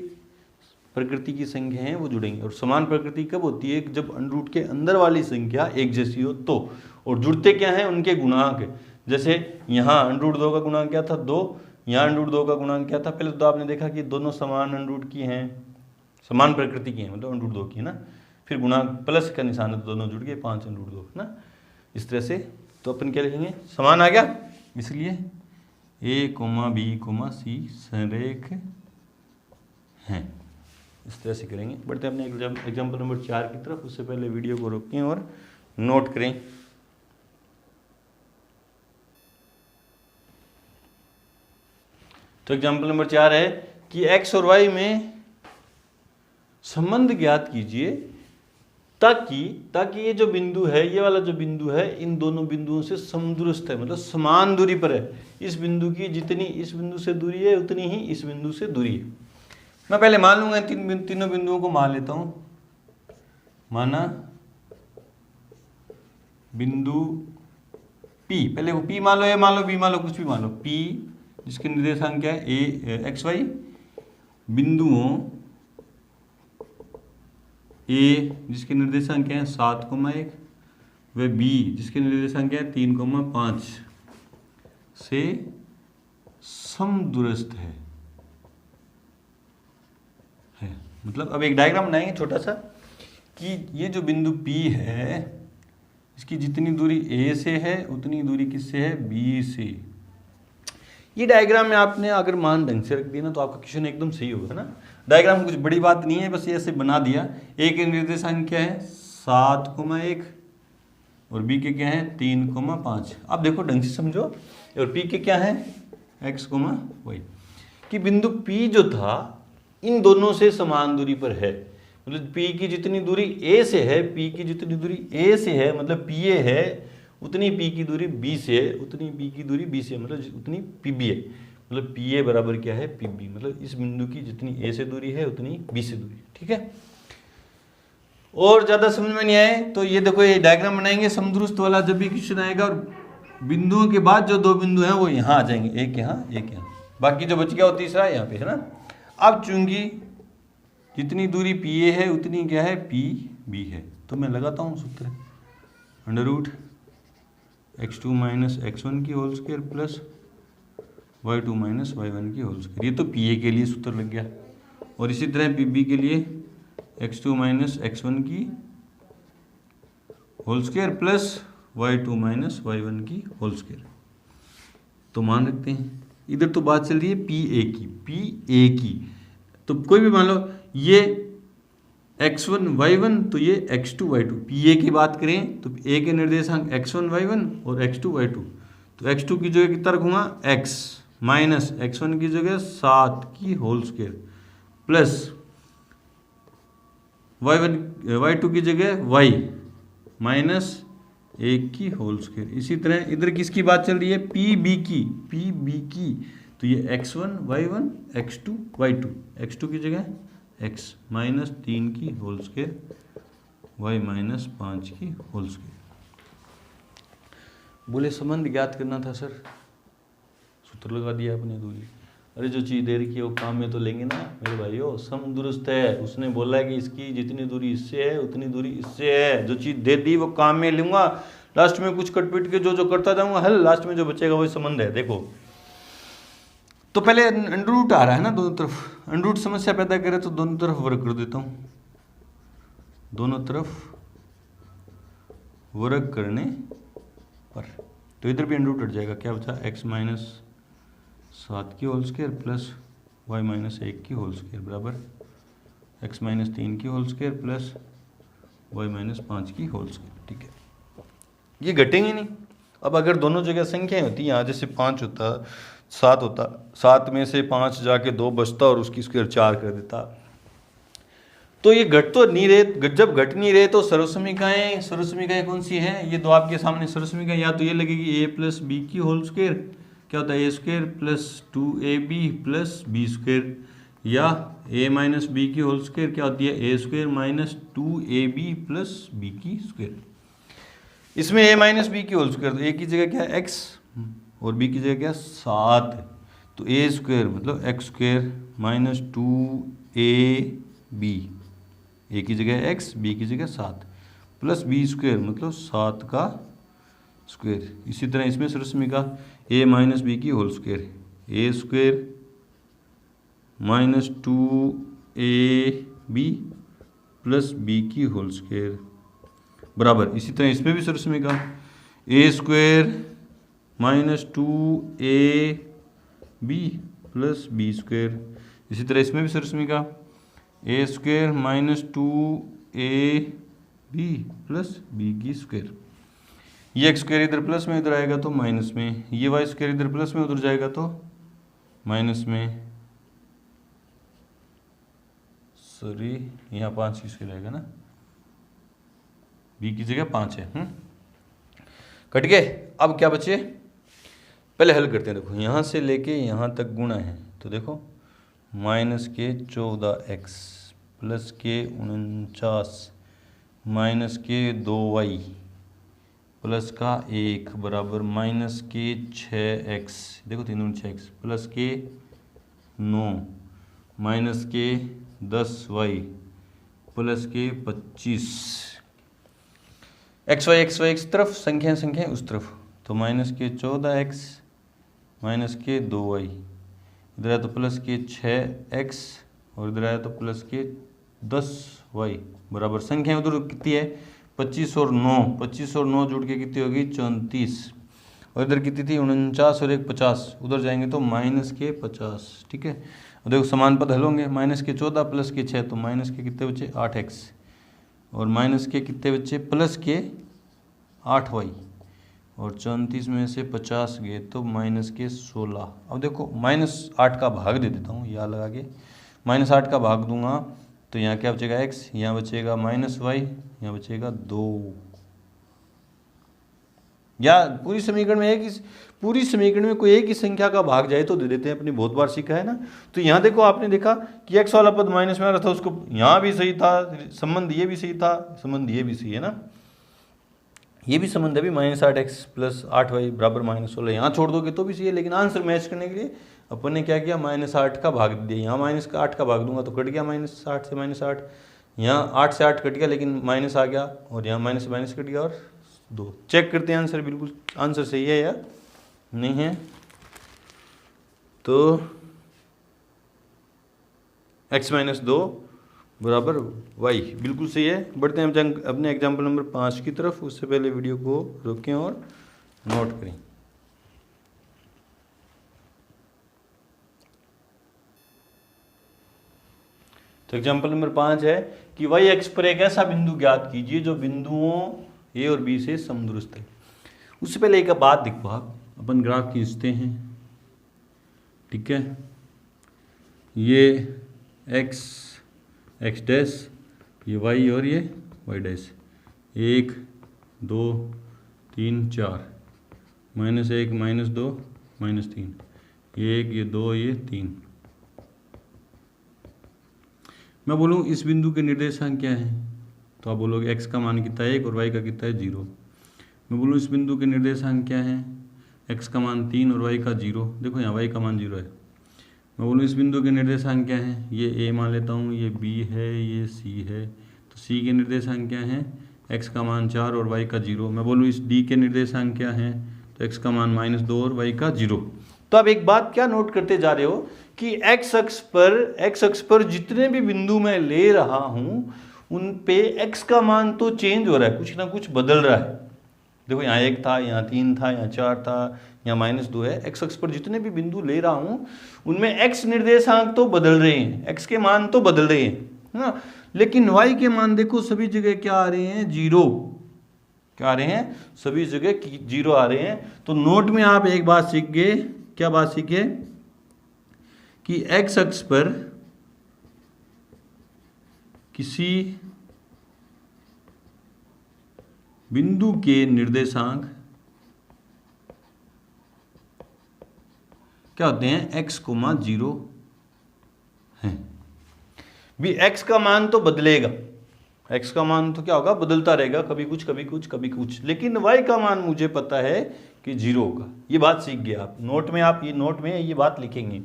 प्रकृति की संख्या हैं वो जुड़ेंगे। और समान प्रकृति कब होती है, जब अंडर रूट के अंदर वाली संख्या एक जैसी हो तो। और जुड़ते क्या हैं, उनके गुणांक। जैसे यहाँ अंडर रूट 2 का गुणांक क्या था 2, यहाँ अंडर रूट 2 का गुणांक क्या था, पहले तो आपने देखा कि दोनों समान अंडर रूट की हैं, समान प्रकृति की हैं, मतलब अंडर रूट 2 की, है ना। फिर गुणांक प्लस का निशान है तो दोनों जुड़ गए 5 अंडर रूट 2, है ना। इस तरह से तो अपन क्या लिखेंगे, समान आ गया, इसलिए ए कोमा बी कोमा सी संरेख हैं। इस तरह से करेंगे। बढ़ते अपने एग्जाम्पल नंबर 4 की तरफ। उससे पहले वीडियो को रोकें और नोट करें। तो एग्जाम्पल नंबर 4 है कि x और y में संबंध ज्ञात कीजिए ताकि ये जो बिंदु है, ये वाला जो बिंदु है, इन दोनों बिंदुओं से समदूरस्थ है, मतलब समान दूरी पर है। इस बिंदु की जितनी इस बिंदु से दूरी है उतनी ही इस बिंदु से दूरी है। मैं पहले मान लूंगा तीनों बिंदुओं को मान लेता हूं। माना बिंदु P, पहले वो P मान लो, A मान लो, B मान लो, कुछ भी मान लो। P जिसके निर्देशांक क्या है x y, बिंदुओं A जिसके निर्देशांक क्या है 7,1 व B जिसके निर्देशांक क्या है 3,5 से समदूरस्थ है। मतलब अब एक डायग्राम बनाएंगे छोटा सा कि ये जो बिंदु P है इसकी जितनी दूरी A से है उतनी दूरी किससे है B से। ये डायग्राम में आपने अगर मान ढंग से रख दिया ना तो आपका क्वेश्चन एकदम सही होगा ना। डायग्राम कुछ बड़ी बात नहीं है, बस ये ऐसे बना दिया। A के निर्देशांक क्या है 7,1 और B के क्या है 3,5। अब देखो ढंग से समझो। और P के क्या है x, y, कि बिंदु P जो था इन दोनों से समान दूरी पर है। मतलब P की जितनी दूरी A से है, P की जितनी दूरी A से है, मतलब PA है, उतनी P की दूरी B से है, उतनी B की दूरी B से है, मतलब उतनी PB है। मतलब PA बराबर क्या है PB, मतलब इस बिंदु की जितनी A से दूरी है उतनी B से दूरी है। ठीक है। और ज़्यादा समझ में नहीं आए तो ये देखो, ये डायग्राम बनाएंगे समदूरस्थ वाला जब भी क्वेश्चन आएगा, और बिंदुओं के बाद जो दो बिंदु हैं वो यहाँ आ जाएंगे, एक यहाँ एक यहाँ। बाकी जो बच गया वो तीसरा है यहाँ पे, है ना। अब चूंकि जितनी दूरी पी ए है उतनी क्या है, पी बी है, तो मैं लगाता हूँ सूत्र, under root x2 minus x1 की whole square plus y2 minus y1 की होल स्क्वायर। ये तो पी ए के लिए सूत्र लग गया, और इसी तरह पी बी के लिए x2 माइनस x1 की whole square plus y2 minus y1 की होल स्क्वायर। तो मान रखते हैं, इधर तो बात चल रही है पी ए की, तो कोई भी मान लो ये x1 y1 तो ये x2 y2, पी ए की बात करें तो ए के निर्देशांक x1 y1 और x2 y2, तो x2 की जगह कितना रखूंगा x माइनस x1 की जगह 7 की होल स्क्वायर प्लस y2 की जगह y माइनस 1 की होल स्क्वायर। इसी तरह इधर किसकी बात चल रही है, पी बी की, तो ये x1 y1 x2 y2, x2 की जगह x माइनस 3 की होल स्क्वायर y माइनस 5 की होल स्क्वायर। बोले संबंध ज्ञात करना था सर, सूत्र लगा दिया आपने दूरी। अरे जो चीज़ दे रखी है वो काम में तो लेंगे ना मेरे भाइयों, सम दुरुस्त है। उसने बोला है कि इसकी जितनी दूरी इससे है उतनी दूरी इससे है, जो चीज़ दे दी वो काम में लूँगा, लास्ट में कुछ कटपिट के जो करता जाऊँगा हल, लास्ट में जो बचेगा वही संबंध है। देखो तो पहले अंडर रूट आ रहा है ना दोनों तरफ, अंडर रूट समस्या पैदा करे तो दोनों तरफ वर्ग कर देता हूँ, दोनों तरफ वर्ग करने पर, तो इधर भी अंडर रूट हट जाएगा, क्या बचा x माइनस 7 की whole square plus y minus 1 की होल स्क्वायर बराबर x माइनस 3 की whole square plus y minus 5 की होल स्क्वायर। ठीक है, ये घटेंगे नहीं। अब अगर दोनों जगह संख्याएं होती, यहाँ जैसे 5 होता 7 होता, 7 में से 5 जाके 2 बचता और उसकी स्क्वायर 4 कर देता, तो ये घट तो नहीं रहे। जब घट नहीं रहे तो सर्वसमीकाएं कौन सी है, ये दो आपके सामने सर्वसमीकाएं, या तो ये लगेगी a प्लस बी की होल स्क्वायर, क्या होता है A square plus 2ab plus B square, या a माइनस बी की होल स्क्वायर क्या होती है A square minus 2ab plus B की स्क्वायर। इसमें a माइनस बी की होल स्क्वायर, तो a की जगह क्या है x और b की जगह क्या 7 है, तो a स्क्वायर मतलब x square minus 2ab, a की जगह x b की जगह 7 प्लस b स्क्वायर मतलब 7 का स्क्वायर। इसी तरह इसमें सर्वसमीका a माइनस बी की whole square, a square minus 2ab plus b की होल स्क्वायर बराबर। इसी तरह इसमें भी सर्वसमीका a square minus 2ab plus B square. इसी तरह इसमें भी सर्वसमीका a square minus 2ab plus B की स्क्वायर। ये एक्स स्क्वायर इधर प्लस में इधर आएगा तो माइनस में, ये वाई स्क्वायर इधर प्लस में उधर जाएगा तो माइनस में, सॉरी यहाँ 5 की स्क्वायर आएगा ना, बी की जगह 5 है। कट गए। अब क्या बचे, पहले हल करते हैं। देखो यहाँ से लेके यहाँ तक गुणा है, तो देखो माइनस के 14x प्लस के 49 माइनस के 2y प्लस का 1 बराबर माइनस के 6x, देखो 3 दूनी 6x प्लस के 9 माइनस के 10y प्लस के 25। एक्स वाई इस तरफ, संख्या उस तरफ, तो माइनस के 14x माइनस के 2y, इधर आया तो प्लस के 6x और इधर आया तो प्लस के 10y बराबर संख्या उधर कितनी है 25 और 9 जुड़ के कितनी होगी 34, और इधर कितनी थी 49 और 1 50, उधर जाएंगे तो माइनस के 50। ठीक है, और देखो समान पद हल होंगे, माइनस के 14 प्लस के 6 तो माइनस के कितने बचे 8x, और माइनस के कितने बचे प्लस के 8y, और 34 में से 50 गए तो माइनस के 16। अब देखो -8 का भाग दे देता हूँ यहाँ लगा के, -8 का भाग दूंगा तो यहाँ क्या बचेगा x, यहाँ बचेगा -y, यहाँ बचेगा 2। या पूरी समीकरण में कोई एक ही संख्या का भाग जाए तो दे देते हैं, अपनी बहुत बार सीखा है ना। तो यहाँ देखो आपने देखा कि x वाला पद माइनस में आ रहा था, उसको यहाँ भी सही था संबंध, ये भी सही था संबंध, ये भी सही है ना। ये भी संबंध है भी -8x + 8y बराबर -16। यहाँ छोड़ दोगे तो भी सही है, लेकिन आंसर मैच करने के लिए अपन ने क्या किया, -8 का भाग दिया। यहाँ -8 का भाग दूंगा तो कट गया -8 से -8, यहाँ 8 से 8 कट गया लेकिन माइनस आ गया, और यहाँ माइनस से माइनस कट गया और 2। चेक करते हैं आंसर, बिल्कुल आंसर सही है या नहीं है। तो x - 2 बराबर y बिल्कुल सही है। बढ़ते हैं अपने एग्जाम्पल नंबर 5 की तरफ। उससे पहले वीडियो को रोकें और नोट करें। तो एग्जाम्पल नंबर 5 है कि y अक्ष पर एक ऐसा बिंदु ज्ञात कीजिए जो बिंदुओं a और b से समदूरस्थ है। उससे पहले एक बात देखो, आप अपन ग्राफ खींचते हैं, ठीक है। ये x डैश, ये y और ये y डैश, 1 2 3 4, -1 -2 -3, ये 1 ये 2 ये 3। मैं बोलूँ इस बिंदु के निर्देशांक क्या है, तो आप बोलोगे x का मान कितना है 1 और y का कितना है 0। मैं बोलूँ इस बिंदु के निर्देशांक क्या है, x का मान 3 और y का 0। देखो यहाँ y का मान 0 है। मैं बोलूँ इस बिंदु के निर्देशांक क्या है, ये a मान लेता हूँ, ये b है, ये c है। तो c के निर्देशांक क्या है, x का मान 4 और y का 0। मैं बोलूँ इस d के निर्देशांक क्या है, तो x का मान -2 और y का 0। तो आप एक बात क्या नोट करते जा रहे हो कि x अक्ष पर जितने भी बिंदु मैं ले रहा हूं उन पे x का मान तो चेंज हो रहा है, कुछ ना कुछ बदल रहा है। देखो यहाँ 1 था, यहाँ 3 था, यहाँ 4 था, यहाँ -2 है। x अक्ष पर जितने भी बिंदु ले रहा हूं उनमें x निर्देशांक तो बदल रहे हैं, x के मान तो बदल रहे हैं, है ना। लेकिन y के मान देखो सभी जगह क्या आ रहे हैं, 0। क्या आ रहे हैं, सभी जगह 0 आ रहे हैं। तो नोट में आप एक बात सीख गए, क्या बात सीखे कि x अक्ष पर किसी बिंदु के निर्देशांक क्या होते हैं, x, 0 है। भी x का मान तो बदलेगा, x का मान तो क्या होगा, बदलता रहेगा, कभी कुछ कभी कुछ कभी कुछ, लेकिन y का मान मुझे पता है कि 0 होगा। ये बात सीख गए आप। नोट में आप ये नोट में ये बात लिखेंगे।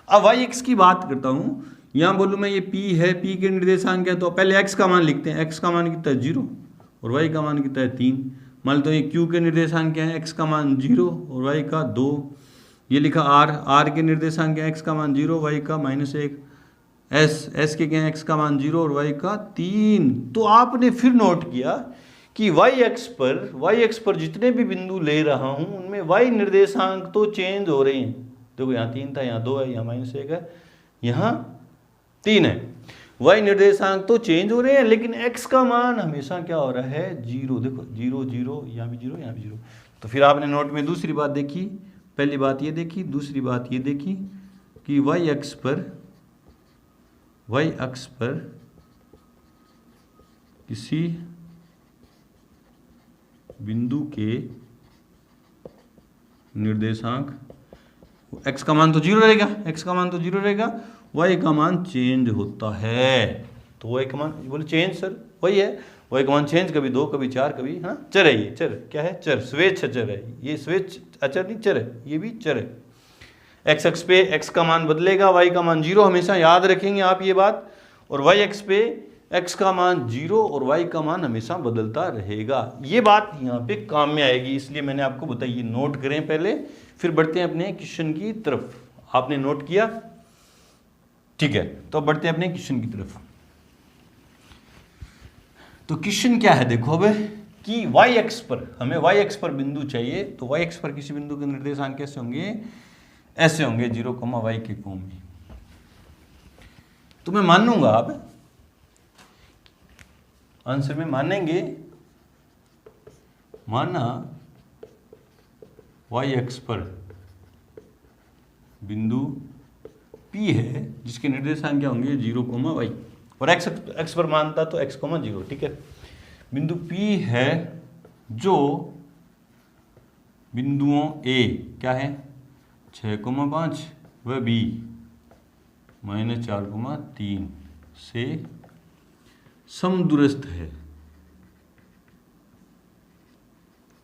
अब y x की बात करता हूँ, यहाँ बोलूँ मैं ये p है, p के निर्देशांक है, तो पहले x का मान लिखते हैं। x का मान कितना है 0 और y का मान कितना है 3। मान लो ये q के निर्देशांक क्या है, x का मान 0 और y का 2। ये लिखा r के निर्देशांक क्या है, x का मान 0 y का -1। s के क्या है, x का मान 0 और y का 3। तो आपने फिर नोट किया कि y अक्ष पर जितने भी बिंदु ले रहा हूं उनमें y निर्देशांक तो चेंज हो रहे हैं। देखो यहाँ 3 था, यहाँ 2 है, यहाँ -1 है, यहाँ 3 है। y निर्देशांक तो चेंज हो रहे हैं, लेकिन x का मान हमेशा क्या हो रहा है, 0। देखो 0 0, यहाँ भी 0, यहाँ भी 0। तो फिर आपने नोट में दूसरी बात देखी, पहली बात ये देखी, दूसरी बात ये देखी कि y अक्ष पर किसी बिंदु के निर्देशांक, x का मान तो 0 रहेगा, x का मान तो 0 रहेगा, y का मान चेंज होता है। तो y का मान, बोले चेंज सर वही है, y का मान चेंज, कभी 2 कभी 4 कभी, हाँ चर है, ये चर क्या है, चर, स्वेच्छ चर है ये, स्वेच्छ अचर नहीं, चर है, ये भी चर है। x अक्ष पे x का मान बदलेगा, y का मान 0, हमेशा याद रखेंगे आप ये बात। और y अक्ष पे x का मान 0 और y का मान हमेशा बदलता रहेगा। ये बात यहाँ पे काम में आएगी, इसलिए मैंने आपको बताई। नोट करें पहले, फिर बढ़ते हैं अपने क्वेश्चन की तरफ। आपने नोट किया, ठीक है। तो बढ़ते हैं अपने क्वेश्चन की तरफ। तो क्वेश्चन क्या है देखो अब कि y अक्ष पर, हमें y अक्ष पर बिंदु चाहिए। तो y अक्ष पर किसी बिंदु के निर्देशांक कैसे होंगे, ऐसे होंगे 0, y के फॉर्म में। तो मैं मानूंगा, आप आंसर में मानेंगे, माना y अक्ष पर बिंदु P है जिसके निर्देशांक क्या होंगे 0, y, और x अक्ष पर मानता तो x, 0, ठीक है। बिंदु P है जो बिंदुओं A क्या है 6, 5 व B -4, 3 से समदूरस्थ है।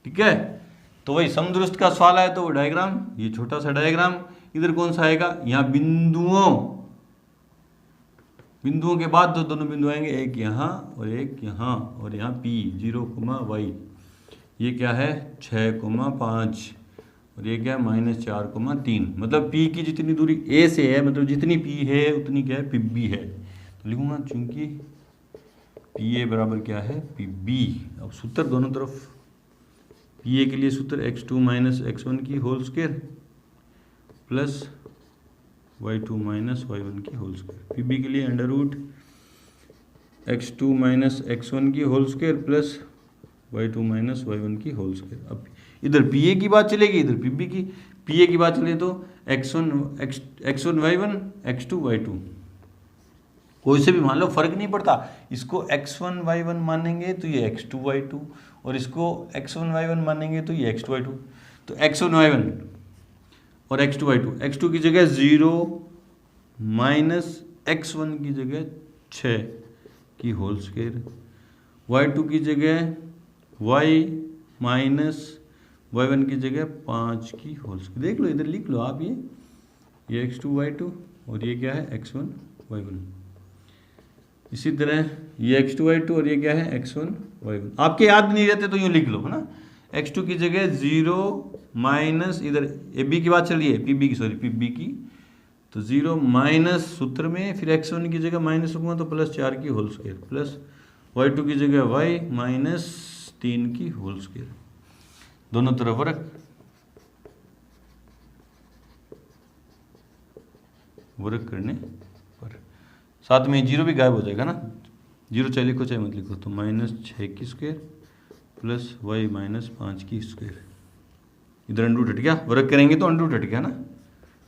ठीक है। तो वही समदुरुस्त का सवाल आया तो वो डायग्राम, ये छोटा सा डायग्राम, इधर कौन सा आएगा, यहाँ बिंदुओं के बाद तो दोनों बिंदु आएंगे, एक यहाँ और एक यहाँ, और यहाँ P 0, y, ये क्या है 6,5, और ये क्या है -4,3। मतलब P की जितनी दूरी A से है, मतलब जितनी P है उतनी क्या है PB है। तो लिखूंगा चूंकि PA बराबर क्या है PB। अब सूत्र दोनों तरफ, PA के लिए सूत्र x2 - x1 की whole square plus y2 - y1 की होल स्क्वायर। PB के लिए √ x2 - x1 की whole square plus y2 - y1 की होल स्क्वायर। अब इधर PA की बात चलेगी, इधर PB की। PA की बात चले तो x1 y1 x2 y2, कोई से भी मान लो, फर्क नहीं पड़ता। इसको x1 y1 मानेंगे तो ये x2 y2, और इसको x1 y1 मानेंगे तो ये x2 y2। तो x1 y1 और x2 y2, x2 की जगह 0 -x1 की जगह 6 की होल स्क्वायर, y2 की जगह y -y1 की जगह 5 की होल स्क्वायर। देख लो, इधर लिख लो आप, ये x2 y2 और ये क्या है x1 y1। इसी तरह ये x2 y2 और ये क्या है x1 y1। आपके याद नहीं रहते तो यूँ लिख लो, है ना। x2 की जगह 0 माइनस, इधर AB की बात चल रही है, PB की, तो 0 माइनस सूत्र में, फिर x1 की जगह माइनस रखूँगा तो +4 की होल स्क्वायर, प्लस y2 की जगह y -3 की होल स्क्वायर। दोनों तरफ वर्क करने पर साथ में 0 भी गायब हो जाएगा ना। 0 चाहे लिखो चाहे मत लिखो, तो -6 की स्क्वायर प्लस y -5 की स्क्वायर। इधर अंडर रूट हट गया, वर्क करेंगे तो अंडर रूट हट गया ना,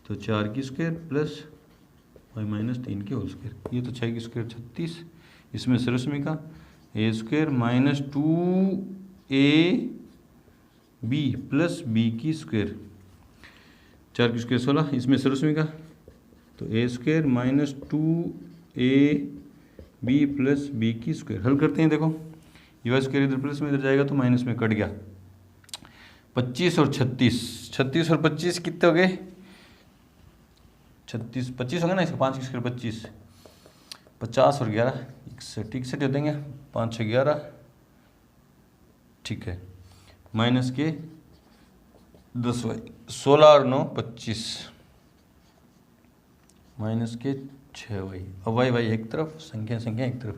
तो 4 की स्क्वायर प्लस y -3 की होल स्क्वायर। ये तो 6 की स्क्वायर 36, इसमें सरस्मी का a square -2ab plus b की स्क्वायर, 4 की स्क्वायर 16, इसमें सरस्मी का, तो a square -2ab plus b की स्क्वायर। हल करते हैं, देखो ये स्क्वायर इधर प्लस में इधर जाएगा तो माइनस में कट गया। 25 और 36, 36 और 25 कितने हो गए 25 हो गए ना, इसका 5 की स्क्वायर 25, 50 और 11 61 हो देंगे, 5 6 11, ठीक है, माइनस के 10 y, 16 और 9 25, माइनस के 6y। अब y एक तरफ, संख्या एक तरफ,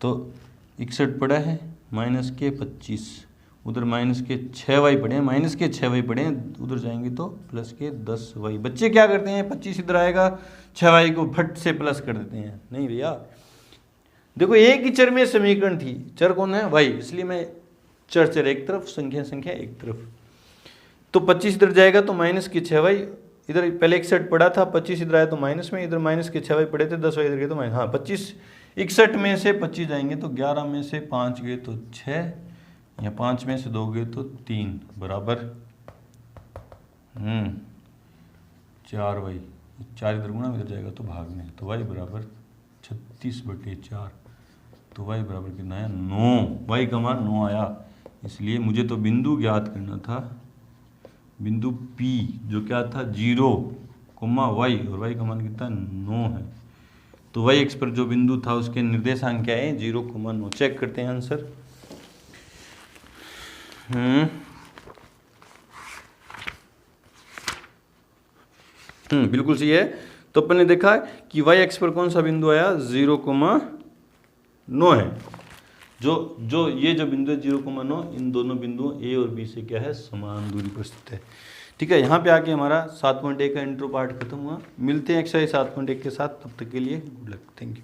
तो 61 पड़ा है, माइनस के 25, उधर माइनस के 6y पड़े हैं, माइनस के 6y पड़े हैं, उधर जाएंगे तो प्लस के 10y। बच्चे क्या करते हैं, 25 इधर आएगा, 6y को फट से प्लस कर देते हैं। नहीं भैया, देखो एक ही चर में समीकरण थी, चर कौन है y, इसलिए मैं चर एक तरफ, संख्या एक तरफ। तो 25 इधर जाएगा तो माइनस के 6y, इधर पहले 61 पड़ा था, 25 इधर आया तो माइनस में, इधर माइनस के 6y पड़े थे, 10y इधर गए तो माइनस, हाँ 25, 61 में से 25 जाएंगे तो 11 में से 5 गए तो 6, या 5 में से 2 गए तो 3, बराबर 4y, 4 इधर गुणा इधर जाएगा तो भाग में, तो y बराबर 36/4, तो y बराबर कितना आया 9, y का मान 9 आया। इसलिए मुझे तो बिंदु ज्ञात करना था, बिंदु P जो क्या था 0, y, और y का मान कितना 9 है। तो y एक्स पर जो बिंदु था उसके निर्देशांक क्या है 0, 9। चेक करते हैं आंसर। बिल्कुल सही है। तो अपन ने देखा कि y एक्स पर कौन सा बिंदु आया 0,9 है। जो ये जो बिंदु है 0,9, इन दोनों बिंदुओं A और B से क्या है समान दूरी पर स्थित है। ठीक है, यहाँ पे आके हमारा 7.1 का इंट्रो पार्ट खत्म हुआ। मिलते हैं एक्सरसाइज 7.1 के साथ, तब तक के लिए गुड लक, थैंक यू।